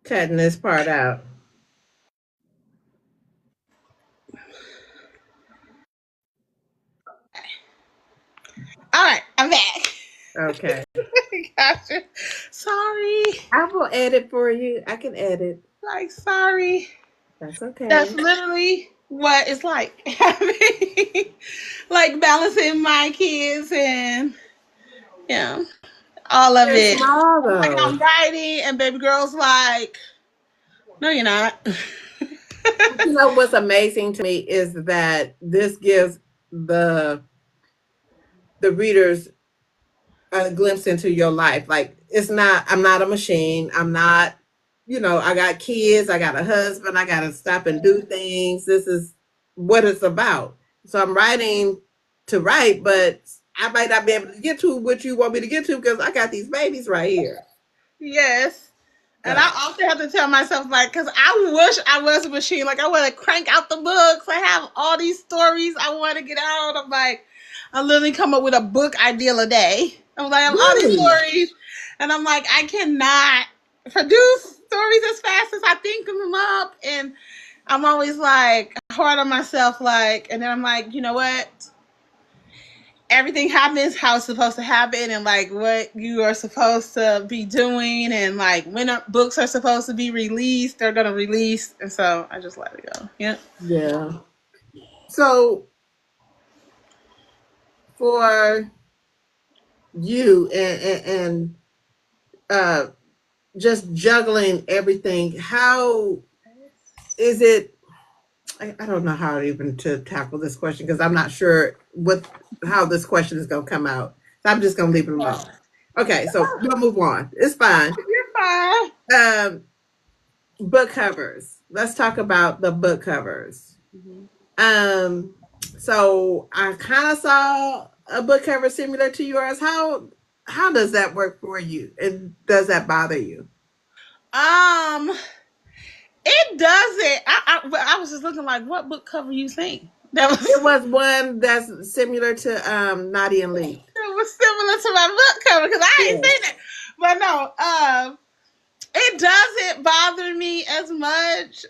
cutting this part out. All right, I'm back. Okay. Gotcha. Sorry. I will edit for you. I can edit. Like, sorry. That's okay. That's literally what it's like. Like balancing my kids and yeah, all of They're it. small Like though. I'm writing and baby girl's like, no, you're not. You know what's amazing to me is that this gives the the readers a glimpse into your life. Like it's not, I'm not a machine. I'm not, I got kids, I got a husband, I gotta stop and do things. This is what it's about. So I'm writing to write, but I might not be able to get to what you want me to get to because I got these babies right here. Yes. And I So often have to tell myself, like, because I wish I was a machine. Like, I want to crank out the books. I have all these stories I want to get out. I'm like, I literally come up with a book ideal a day. I'm like, I have all these really, stories. And I'm like, I cannot produce stories as fast as I think them up. And I'm always like, hard on myself. Like, and then I'm like, you know what? Everything happens how it's supposed to happen and like what you are supposed to be doing and like when books are supposed to be released they're gonna release and so I just let it go. Yeah. yeah. So for you and uh just juggling everything, how is it? I don't know how even to tackle this question because I'm not sure what how this question is going to come out. So I'm just going to leave it alone. Okay, so we'll move on. It's fine. You're fine. Um, book covers. Let's talk about the book covers. Mm-hmm. Um, so I kind of saw a book cover similar to yours. How does that work for you? And does that bother you? um it doesn't. I was just looking like what book cover you think that was It was one that's similar to Naughty and Lee. it was similar to my book cover because I ain't Yeah. seen it but no it doesn't bother me as much.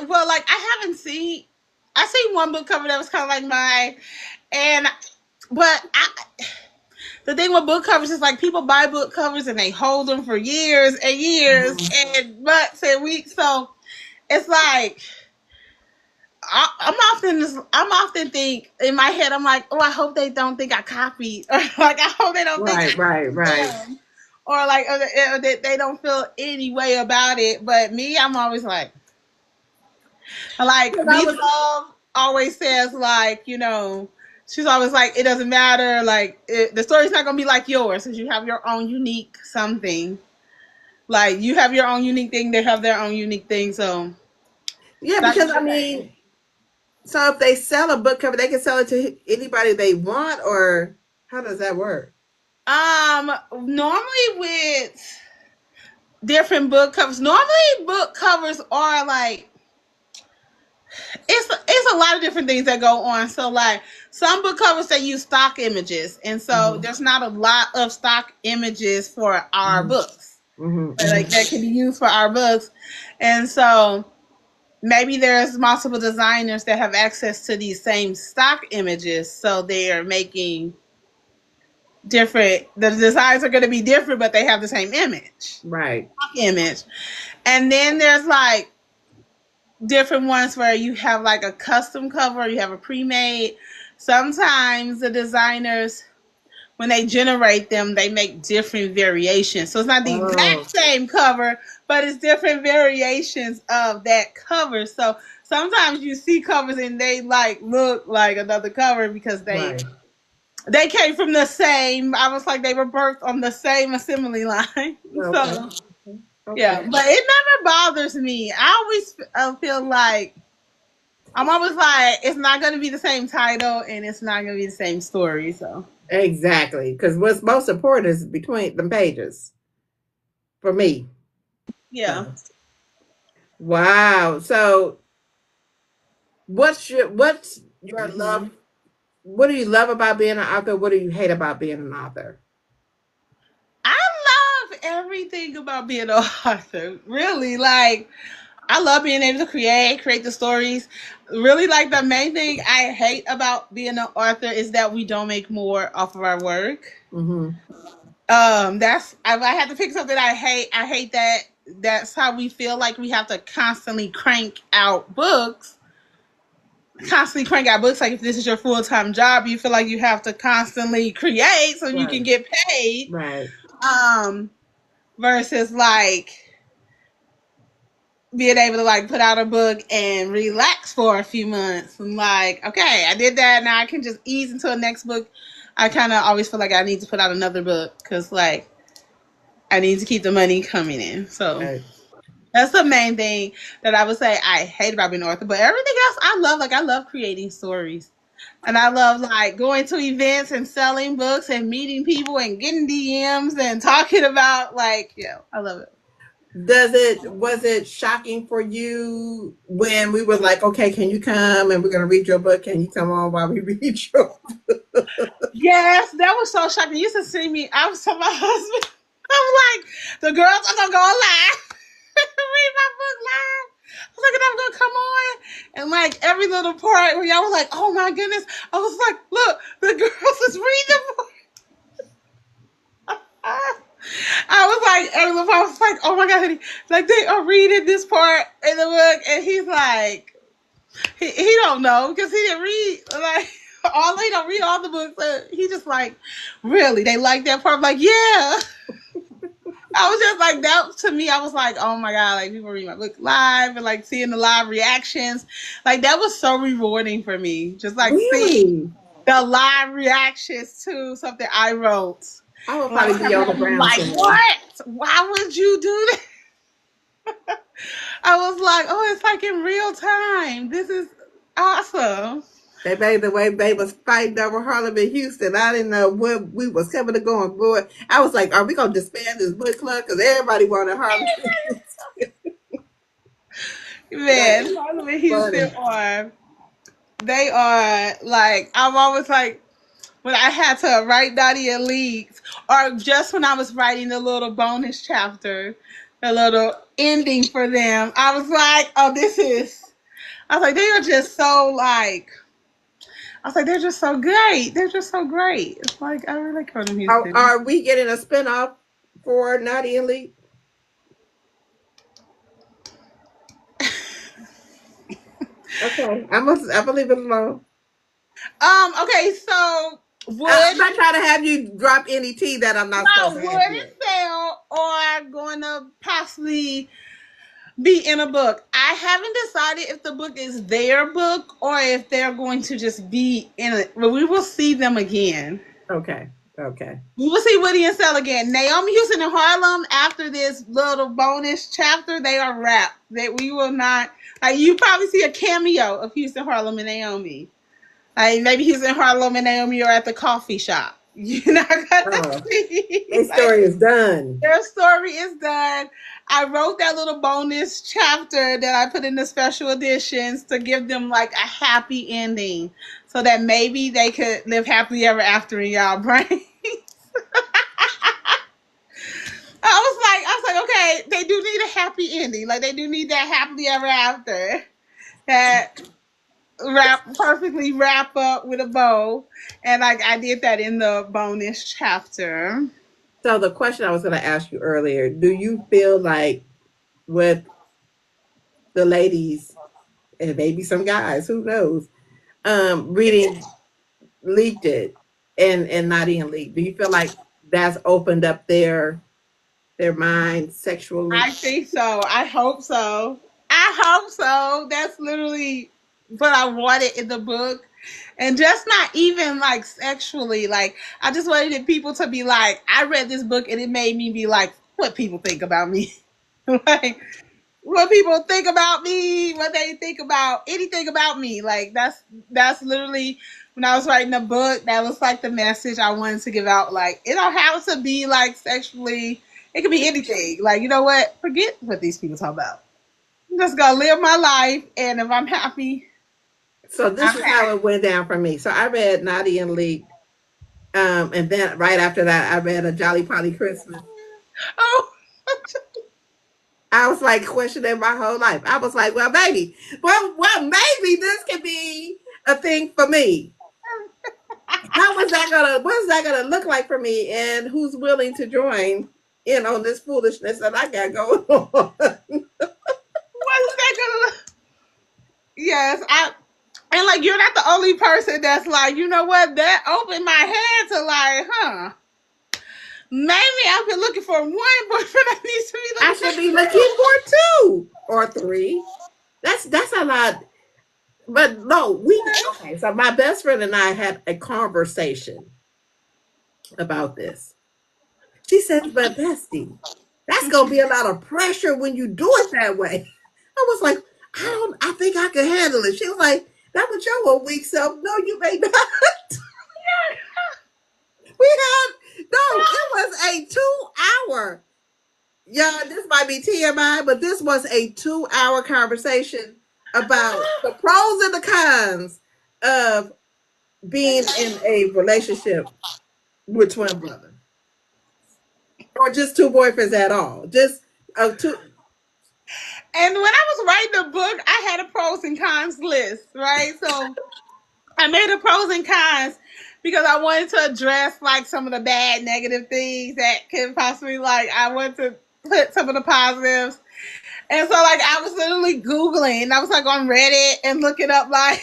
Well, like I haven't seen. I seen one book cover that was kind of like mine, and but the thing with book covers is like people buy book covers and they hold them for years and years Mhm. and months and weeks. So it's like I'm often think in my head I'm like, oh, I hope they don't think I copied, or like I hope they don't think Right, I right, copied right. them, or like that they don't feel any way about it. But me, I'm always like Because I B was, Love always says like she's always like it doesn't matter like the story's not gonna be like yours because you have your own unique something. Like you have your own unique thing, they have their own unique thing. So yeah, that's because what I I'm saying. mean, so if they sell a book cover, they can sell it to anybody they want, or how does that work? Normally with different book covers, normally book covers are like it's a lot of different things that go on. So like some book covers they use stock images, and so Mm-hmm. there's not a lot of stock images for our Mm-hmm. books, but like Mm-hmm. that can be used for our books, and so maybe there's multiple designers that have access to these same stock images, so they are making different. The designs are going to be different, but they have the same image, Right. stock image, and then there's like different ones where you have like a custom cover, you have a pre-made. Sometimes the designers when they generate them, they make different variations. So it's not the Oh, exact same cover, but it's different variations of that cover. So sometimes you see covers and they like look like another cover because right. they came from the same. I was like they were birthed on the same assembly line. Okay. So Okay. yeah, but it never bothers me. I always feel like I'm always like it's not going to be the same title and it's not going to be the same story. So Exactly. Because what's most important is between the pages for me. yeah. So, wow. So, what's your love? Mhm. What do you love about being an author? What do you hate about being an author? I love everything about being an author. Really, like I love being able to create the stories. Really, like the main thing I hate about being an author is that we don't make more off of our work. Mm-hmm. That's if I had to pick something I hate. I hate that. That's how we feel like we have to constantly crank out books. Like if this is your full time job, you feel like you have to constantly create so you can Right. get paid. Right. Um, versus like being able to like put out a book and relax for a few months and like okay I did that, now I can just ease into a next book. I kind of always feel like I need to put out another book because like I need to keep the money coming in. So Right. that's the main thing that I would say I hate about being an author. But everything else I love. Like I love creating stories. And I love like going to events and selling books and meeting people and getting DMs and talking about like yeah, I love it. Was it shocking for you when we were like, okay, can you come and we're gonna read your book? Can you come on while we read your Yes, that was so shocking. You used to see me. I was telling my husband, I'm like, the girls are gonna go live, read my book live. I was like, and I'm gonna come on, and like every little part where y'all was like, oh my goodness, I was like, look, the girls is reading the book. I was like, every little part I was like, oh my god, honey, like they are reading this part in the book, and he's like, he don't know because he didn't read like all he don't read all the books. He just like really they like that part. I'm like yeah. I was just like that to me. I was like oh my god, like people read my book live and like seeing the live reactions. Like that was so rewarding for me. Just like seeing really? the live reactions to something I wrote. I will And like probably be some on the people be ground like, somewhere. what? Why would you do that? I was like, oh, it's like in real time. This is awesome. They made the way they was fighting over Harlem and Houston. I didn't know what we was coming to go on board. I was like, are we gonna disband this book club? Because everybody wanted Harlem and Houston. That Man, is Harlem and Houston funny. are they are like I'm always like when I had to write Nadia Leaks or just when I was writing the little bonus chapter, the little ending for them, I was like, oh, this is I was like, they are just so like I was like, they're just so great. They're just so great. It's like I really like Harlem Houston. Are we getting a spinoff for Naughty and Elite? Okay, I'm gonna leave it alone. Okay, so I'm would not trying to have you drop any tea that I'm not supposed no, to would have it yet. sell or going to possibly be in a book? I haven't decided if the book is their book or if they're going to just be in it. But we will see them again. Okay, okay. We will see Woody and Sell again. Naomi Houston and Harlem after this little bonus chapter, they are wrapped. That we will not like you probably see a cameo of Houston, Harlem, and Naomi. Like maybe Houston, Harlem, and Naomi are at the coffee shop. You're not gonna Oh, see their like story is done. their story is done. I wrote that little bonus chapter that I put in the special editions to give them like a happy ending so that maybe they could live happily ever after in y'all brain. I was like, okay, they do need a happy ending. Like they do need that happily ever after. That wrap up with a bow. And like I did that in the bonus chapter. So the question I was going to ask you earlier: do you feel like with the ladies and maybe some guys, who knows, reading leaked it? and Nadia and Lee? Do you feel like that's opened up their mind sexually? I think so. I hope so. I hope so. That's literally what I wanted in the book. And just not even like sexually. Like, I just wanted people to be like, I read this book and it made me be like, what people think about me. Like, what people think about me, what they think about anything about me. Like, that's literally when I was writing the book, that was like the message I wanted to give out. Like, it don't have to be like sexually. It could be anything. Like, you know what? Forget what these people talk about. I'm just gonna live my life, and if I'm happy, So this I'm is how happy. it went down for me. So I read Nadia and Lee, and then right after that, I read A Jolly Polly Christmas. Oh, I was like questioning my whole life. I was like, well, maybe, well, maybe this could be a thing for me. What's that gonna look like for me? And who's willing to join in on this foolishness that I got going on? what's that gonna? Yes, I. And like, you're not the only person that's like, you know what? That opened my head to like, huh? Maybe I've been looking for one boyfriend. I need to be I looking should for be looking two. for two or three. That's a lot. But no, we okay. So my best friend and I had a conversation about this. She said, "But bestie, that's gonna be a lot of pressure when you do it that way." I was like, "I don't. I think I can handle it." She was like, "That was your weak self." No, you may not. We had no. It was a 2 hour. Yeah, this might be TMI, but this was a 2 hour conversation about the pros and the cons of being in a relationship with twin brother, or just two boyfriends at all. Just two. And when I was writing the book, I had a pros and cons list, right? So I made a pros and cons because I wanted to address like some of the bad negative things that could possibly like I wanted to put some of the positives. And so like I was literally Googling. I was like on Reddit and looking up like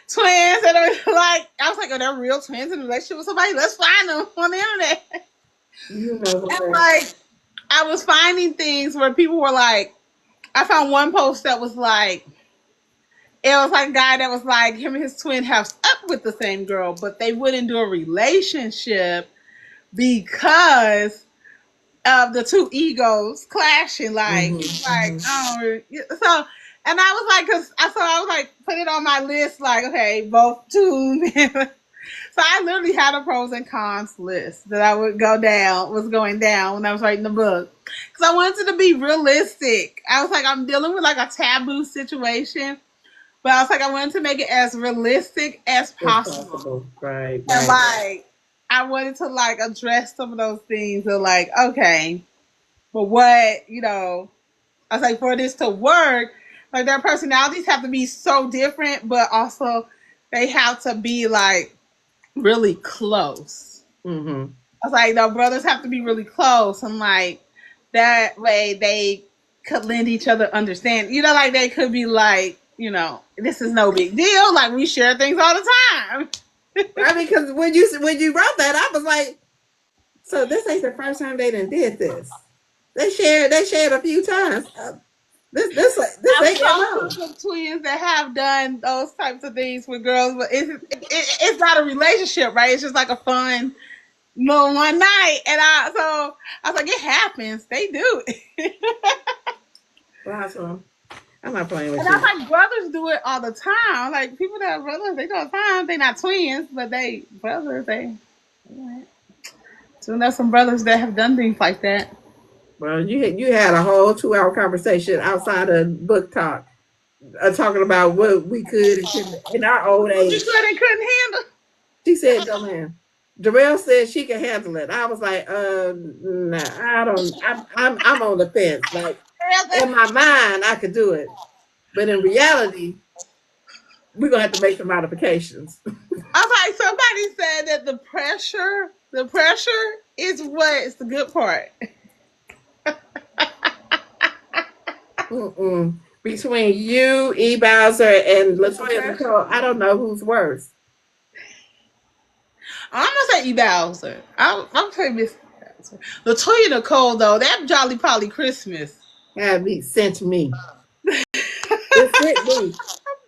twins and I was like I was like, are there real twins in a relationship with somebody? Let's find them on the internet. You know And what? like I was finding things where people were like, I found one post that was like, it was like a guy that was like, him and his twin have slept with the same girl, but they wouldn't do a relationship because of the two egos clashing. Mm-hmm, Like, mm-hmm. oh, so, and I was like, I was like, put it on my list, like, okay, both two. So I literally had a pros and cons list that I would was going down when I was writing the book. Because I wanted it to be realistic. I was like, I'm dealing with like a taboo situation, but I was like, I wanted to make it as realistic as It's possible. possible. Right, And right. like, I wanted to like address some of those things. Of like, okay, but what, I was like, for this to work, like their personalities have to be so different, but also they have to be like really close. Mm-hmm. I was like, the brothers have to be really close. I'm like, that way they could lend each other understand. Like they could be like, this is no big deal. Like we share things all the time. Right, because when you wrote that, I was like, so this ain't the first time they done did this. They shared a few times. This I've ain't talked to MO. some twins that have done those types of things with girls, but it's not a relationship, right? It's just like a fun little one night. And I was like, it happens. They do it. Awesome. I'm not playing with And I you. was like, brothers do it all the time. Like people that have brothers, they do it all the time. They're not twins, but they brothers. So there's some brothers that have done things like that. Well, you had a whole 2 hour conversation outside of book talk, talking about what we could and couldn't in our old What you age. could and couldn't handle. She said, "No, man." Jarrell said she could handle it. I was like, nah, I don't. I'm on the fence. Like in my mind, I could do it, but in reality, we're gonna have to make some modifications. I was like, somebody said that the pressure is what is the good part. Mm-mm. Between you, E. Bowser, and It's the Latoya pressure. Nicole, I don't know who's worse. I'm gonna say E Bowser. I'm gonna say Miss Bowser. Latoya Nicole though, that Jolly Polly Christmas. Had me sent me. It sent me. It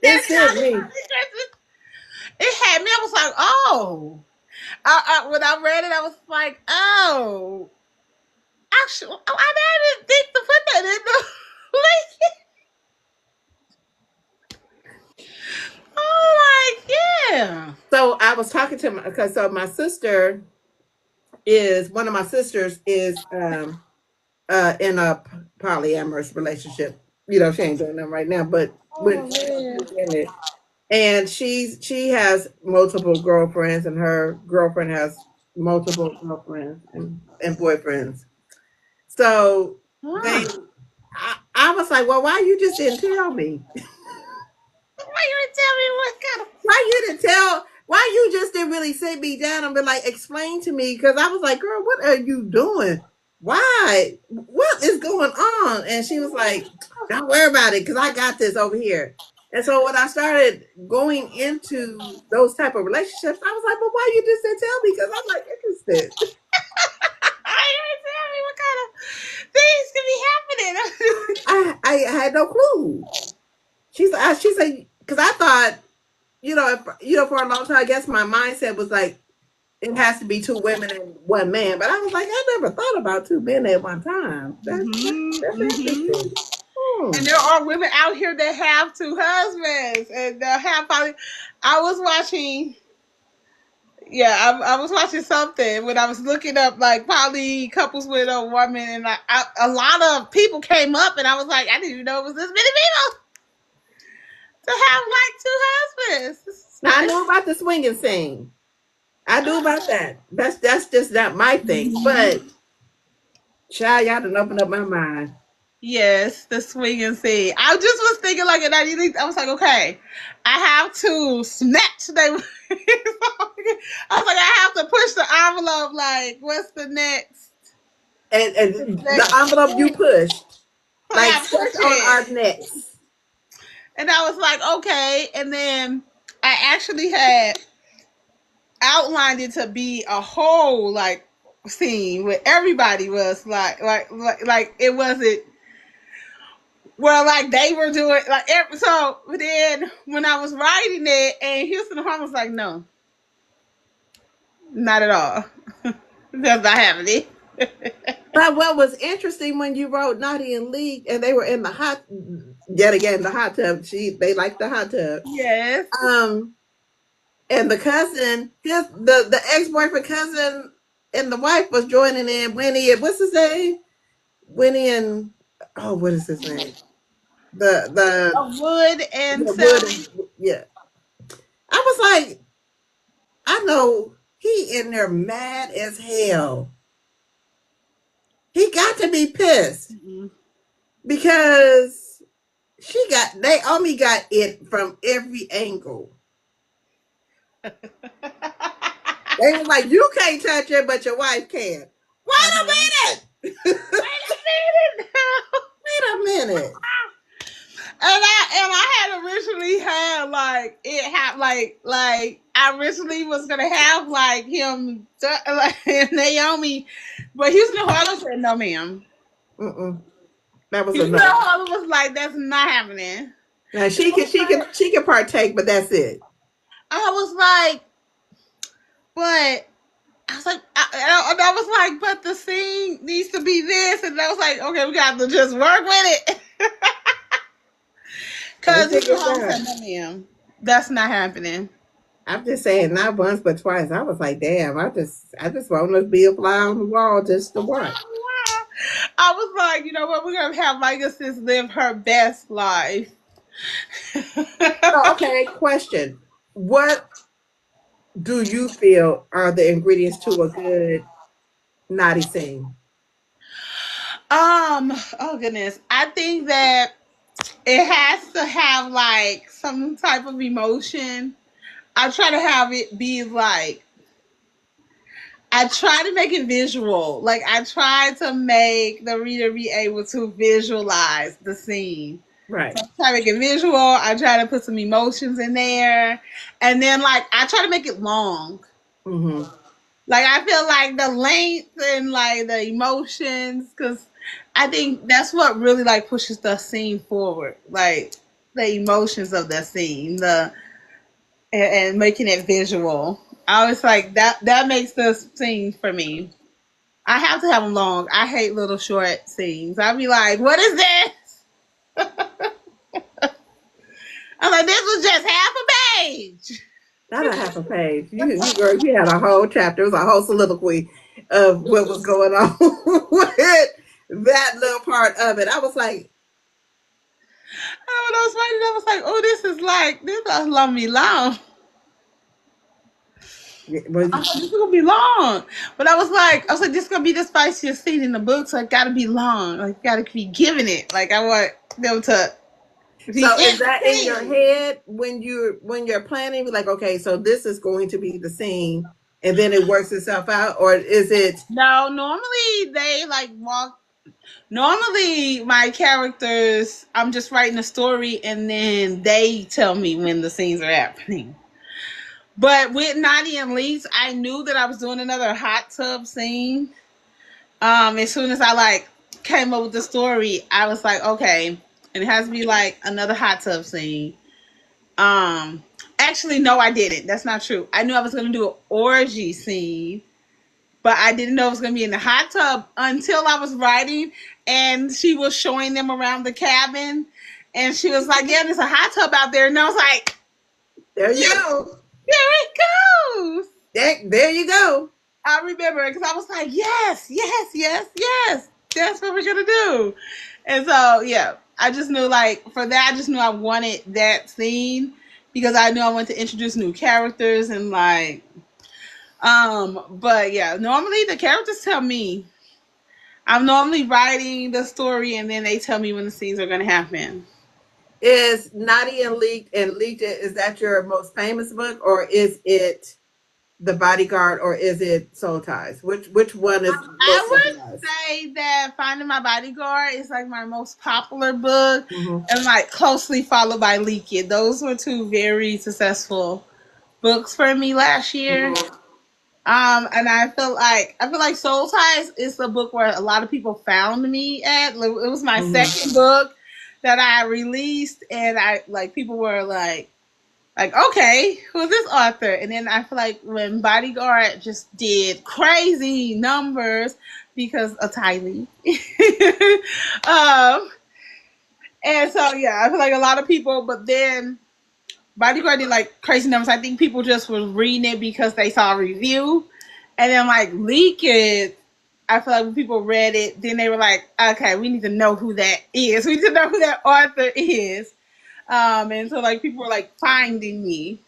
That sent Jolly me. Polly Christmas. It had me. I was like, oh. When I read it, I was like, oh. Actually, I didn't think to put that in the link. Oh, like yeah. So I was talking to my because so my sister is one of my sisters is in a polyamorous relationship. You know, she ain't doing them right now, but when Oh she man. was in it, and she has multiple girlfriends, and her girlfriend has multiple girlfriends and boyfriends. So Huh. they, I was like, well, why you just didn't tell me? Why you didn't tell me what kind of? Why you didn't tell? Why you just didn't really sit me down and be like, explain to me? Because I was like, girl, what are you doing? Why? What is going on? And she was like, don't worry about it because I got this over here. And so when I started going into those type of relationships, I was like, well, why you just didn't tell me? Because I'm like interested. Why you didn't tell me what kind of things could be happening? I had no clue. She said, because I thought, for a long time, I guess my mindset was like, it has to be two women and one man. But I was like, I never thought about two men at one time. That's Mm-hmm. interesting. Hmm. And there are women out here that have two husbands, and they have probably. I was watching. Yeah, I was watching something when I was looking up like poly couples with a woman, and a lot of people came up, and I was like, I didn't even know it was this many people to have like two husbands. This is Now I crazy. know about the swinging scene. I knew about that. That's just not my thing. But child, y'all done opened up my mind. Yes, the swing and see. I just was thinking like, and I was like, okay, I have to snatch them. I was like, I have to push the envelope. Like, what's the next? And the Next envelope you thing? pushed, I like got to stepped push on our it, necks. and I was like, okay. And then I actually had outlined it to be a whole like scene where everybody was like it wasn't well, like they were doing like so. Then when I was writing it, and Houston Hart was like, "No, not at all. That's not happening." But what was interesting when you wrote Naughty and League and they were in the hot yet again the hot tub. They liked the hot tub. Yes. Um and the cousin, the ex-boyfriend cousin and the wife was joining in Winnie and what's his name? Winnie and oh what is his name? The Of wood and yeah, Wood Sally. and yeah. I was like, I know he in there mad as hell. He got to be pissed Mm-mm. because Naomi got it from every angle. They was like, you can't touch it, but your wife can. Wait a Uh-huh. minute. Wait a minute now. Wait a minute. And I had originally had like it had like I originally was gonna have like him like Naomi, but Houston Harlow said no, ma'am. Mm-mm. That was a Houston no. Harlow was like, that's not happening. Now And she can partake, but that's it. I was like, but I was like, and I was like, but the scene needs to be this, and I was like, okay, we got to just work with it. Let's Because figure Houston it Harlow out. said no, ma'am, that's not happening. I'm just saying, not once but twice. I was like, damn. I just want to be a fly on the wall just to watch. I was like, you know what? We're gonna have Micah sis live her best life. So, okay, question: what do you feel are the ingredients to a good naughty scene? Oh goodness. I think that it has to have like some type of emotion. I try to have it be like I try to make it visual. Like I try to make the reader be able to visualize the scene. Right. So I try to make it visual. I try to put some emotions in there. And then like I try to make it long. Mm-hmm. Like I feel like the length and like the emotions, because I think that's what really like pushes the scene forward. Like the emotions of the scene, the and making it visual. I was like that. That makes the scene for me. I have to have them long. I hate little short scenes. I'd be like, "What is this?" I'm like, "This was just half a page." Not a half a page. You girl, you had a whole chapter. It was a whole soliloquy of what was going on with that little part of it. I was like, And when I was writing, I was like, "Oh, this is like this is long me long." well, I was like, "This is gonna be long," but I was like, "This is gonna be the spiciest scene in the book, so it gotta be long. Like, you gotta be giving it. Like, I want them to be so is that in your entertained." head when you're planning? Like, okay, so this is going to be the scene, and then it works itself out, or is it? No, normally they like walk. Normally, my characters, I'm just writing a story, and then they tell me when the scenes are happening. But with Nadia and Leaks, I knew that I was doing another hot tub scene. As soon as I like came up with the story, I was like, okay, and it has to be like another hot tub scene. Um, Actually, no, I didn't. That's not true. I knew I was gonna do an orgy scene, but I didn't know it was gonna be in the hot tub until I was writing, and she was showing them around the cabin, and she was like, "Yeah, there's a hot tub out there," and I was like, There you "Yeah, go. there it goes." There you go. I remember it because I was like, yes, yes, yes, yes. That's what we're gonna do. And so yeah, I just knew like for that, I just knew I wanted that scene because I knew I wanted to introduce new characters and like but yeah, normally the characters tell me. I'm normally writing the story and then they tell me when the scenes are gonna happen. Is Naughty and Leaked? Is that your most famous book, or is it The Bodyguard, or is it Soul Ties? Which one is most I would recognized? say that Finding My Bodyguard is like my most popular book, Mm-hmm. and like closely followed by Leak It. Those were two very successful books for me last year. Mm-hmm. And I feel like Soul Ties is the book where a lot of people found me at. Like, it was my Mm-hmm. second book that I released, and I like people were like, okay, who's this author? And then I feel like when Bodyguard just did crazy numbers because of Tylee. um, and so yeah, I feel like a lot of people, but then Bodyguard did like crazy numbers. I think people just were reading it because they saw a review. And then like Leak It, I feel like when people read it, then they were like, okay, we need to know who that is. We need to know who that author is. And so like people were like finding me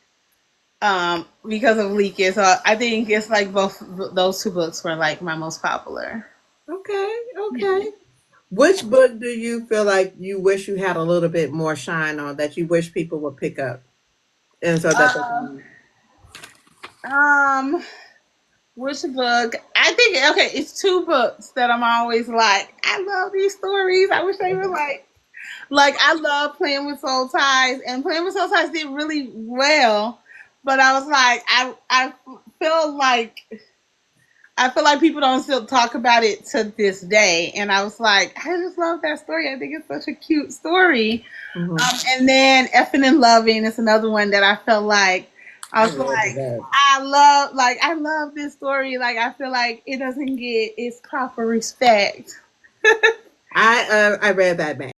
because of leakage. So I think it's like both those two books were like my most popular. Okay, okay. Which book do you feel like you wish you had a little bit more shine on that you wish people would pick up, and so that they Uh, can? um, which book? I think okay, it's two books that I'm always like, I love these stories. I wish they were like I love Playing with Soul Ties, and Playing with Soul Ties did really well. But I was like, feel like I feel like people don't still talk about it to this day. And I was like, I just love that story. I think it's such a cute story. Mm-hmm. And then Effing and Loving is another one that I felt like I I was read like, that. I love this story. Like I feel like it doesn't get its proper respect. I read that, man.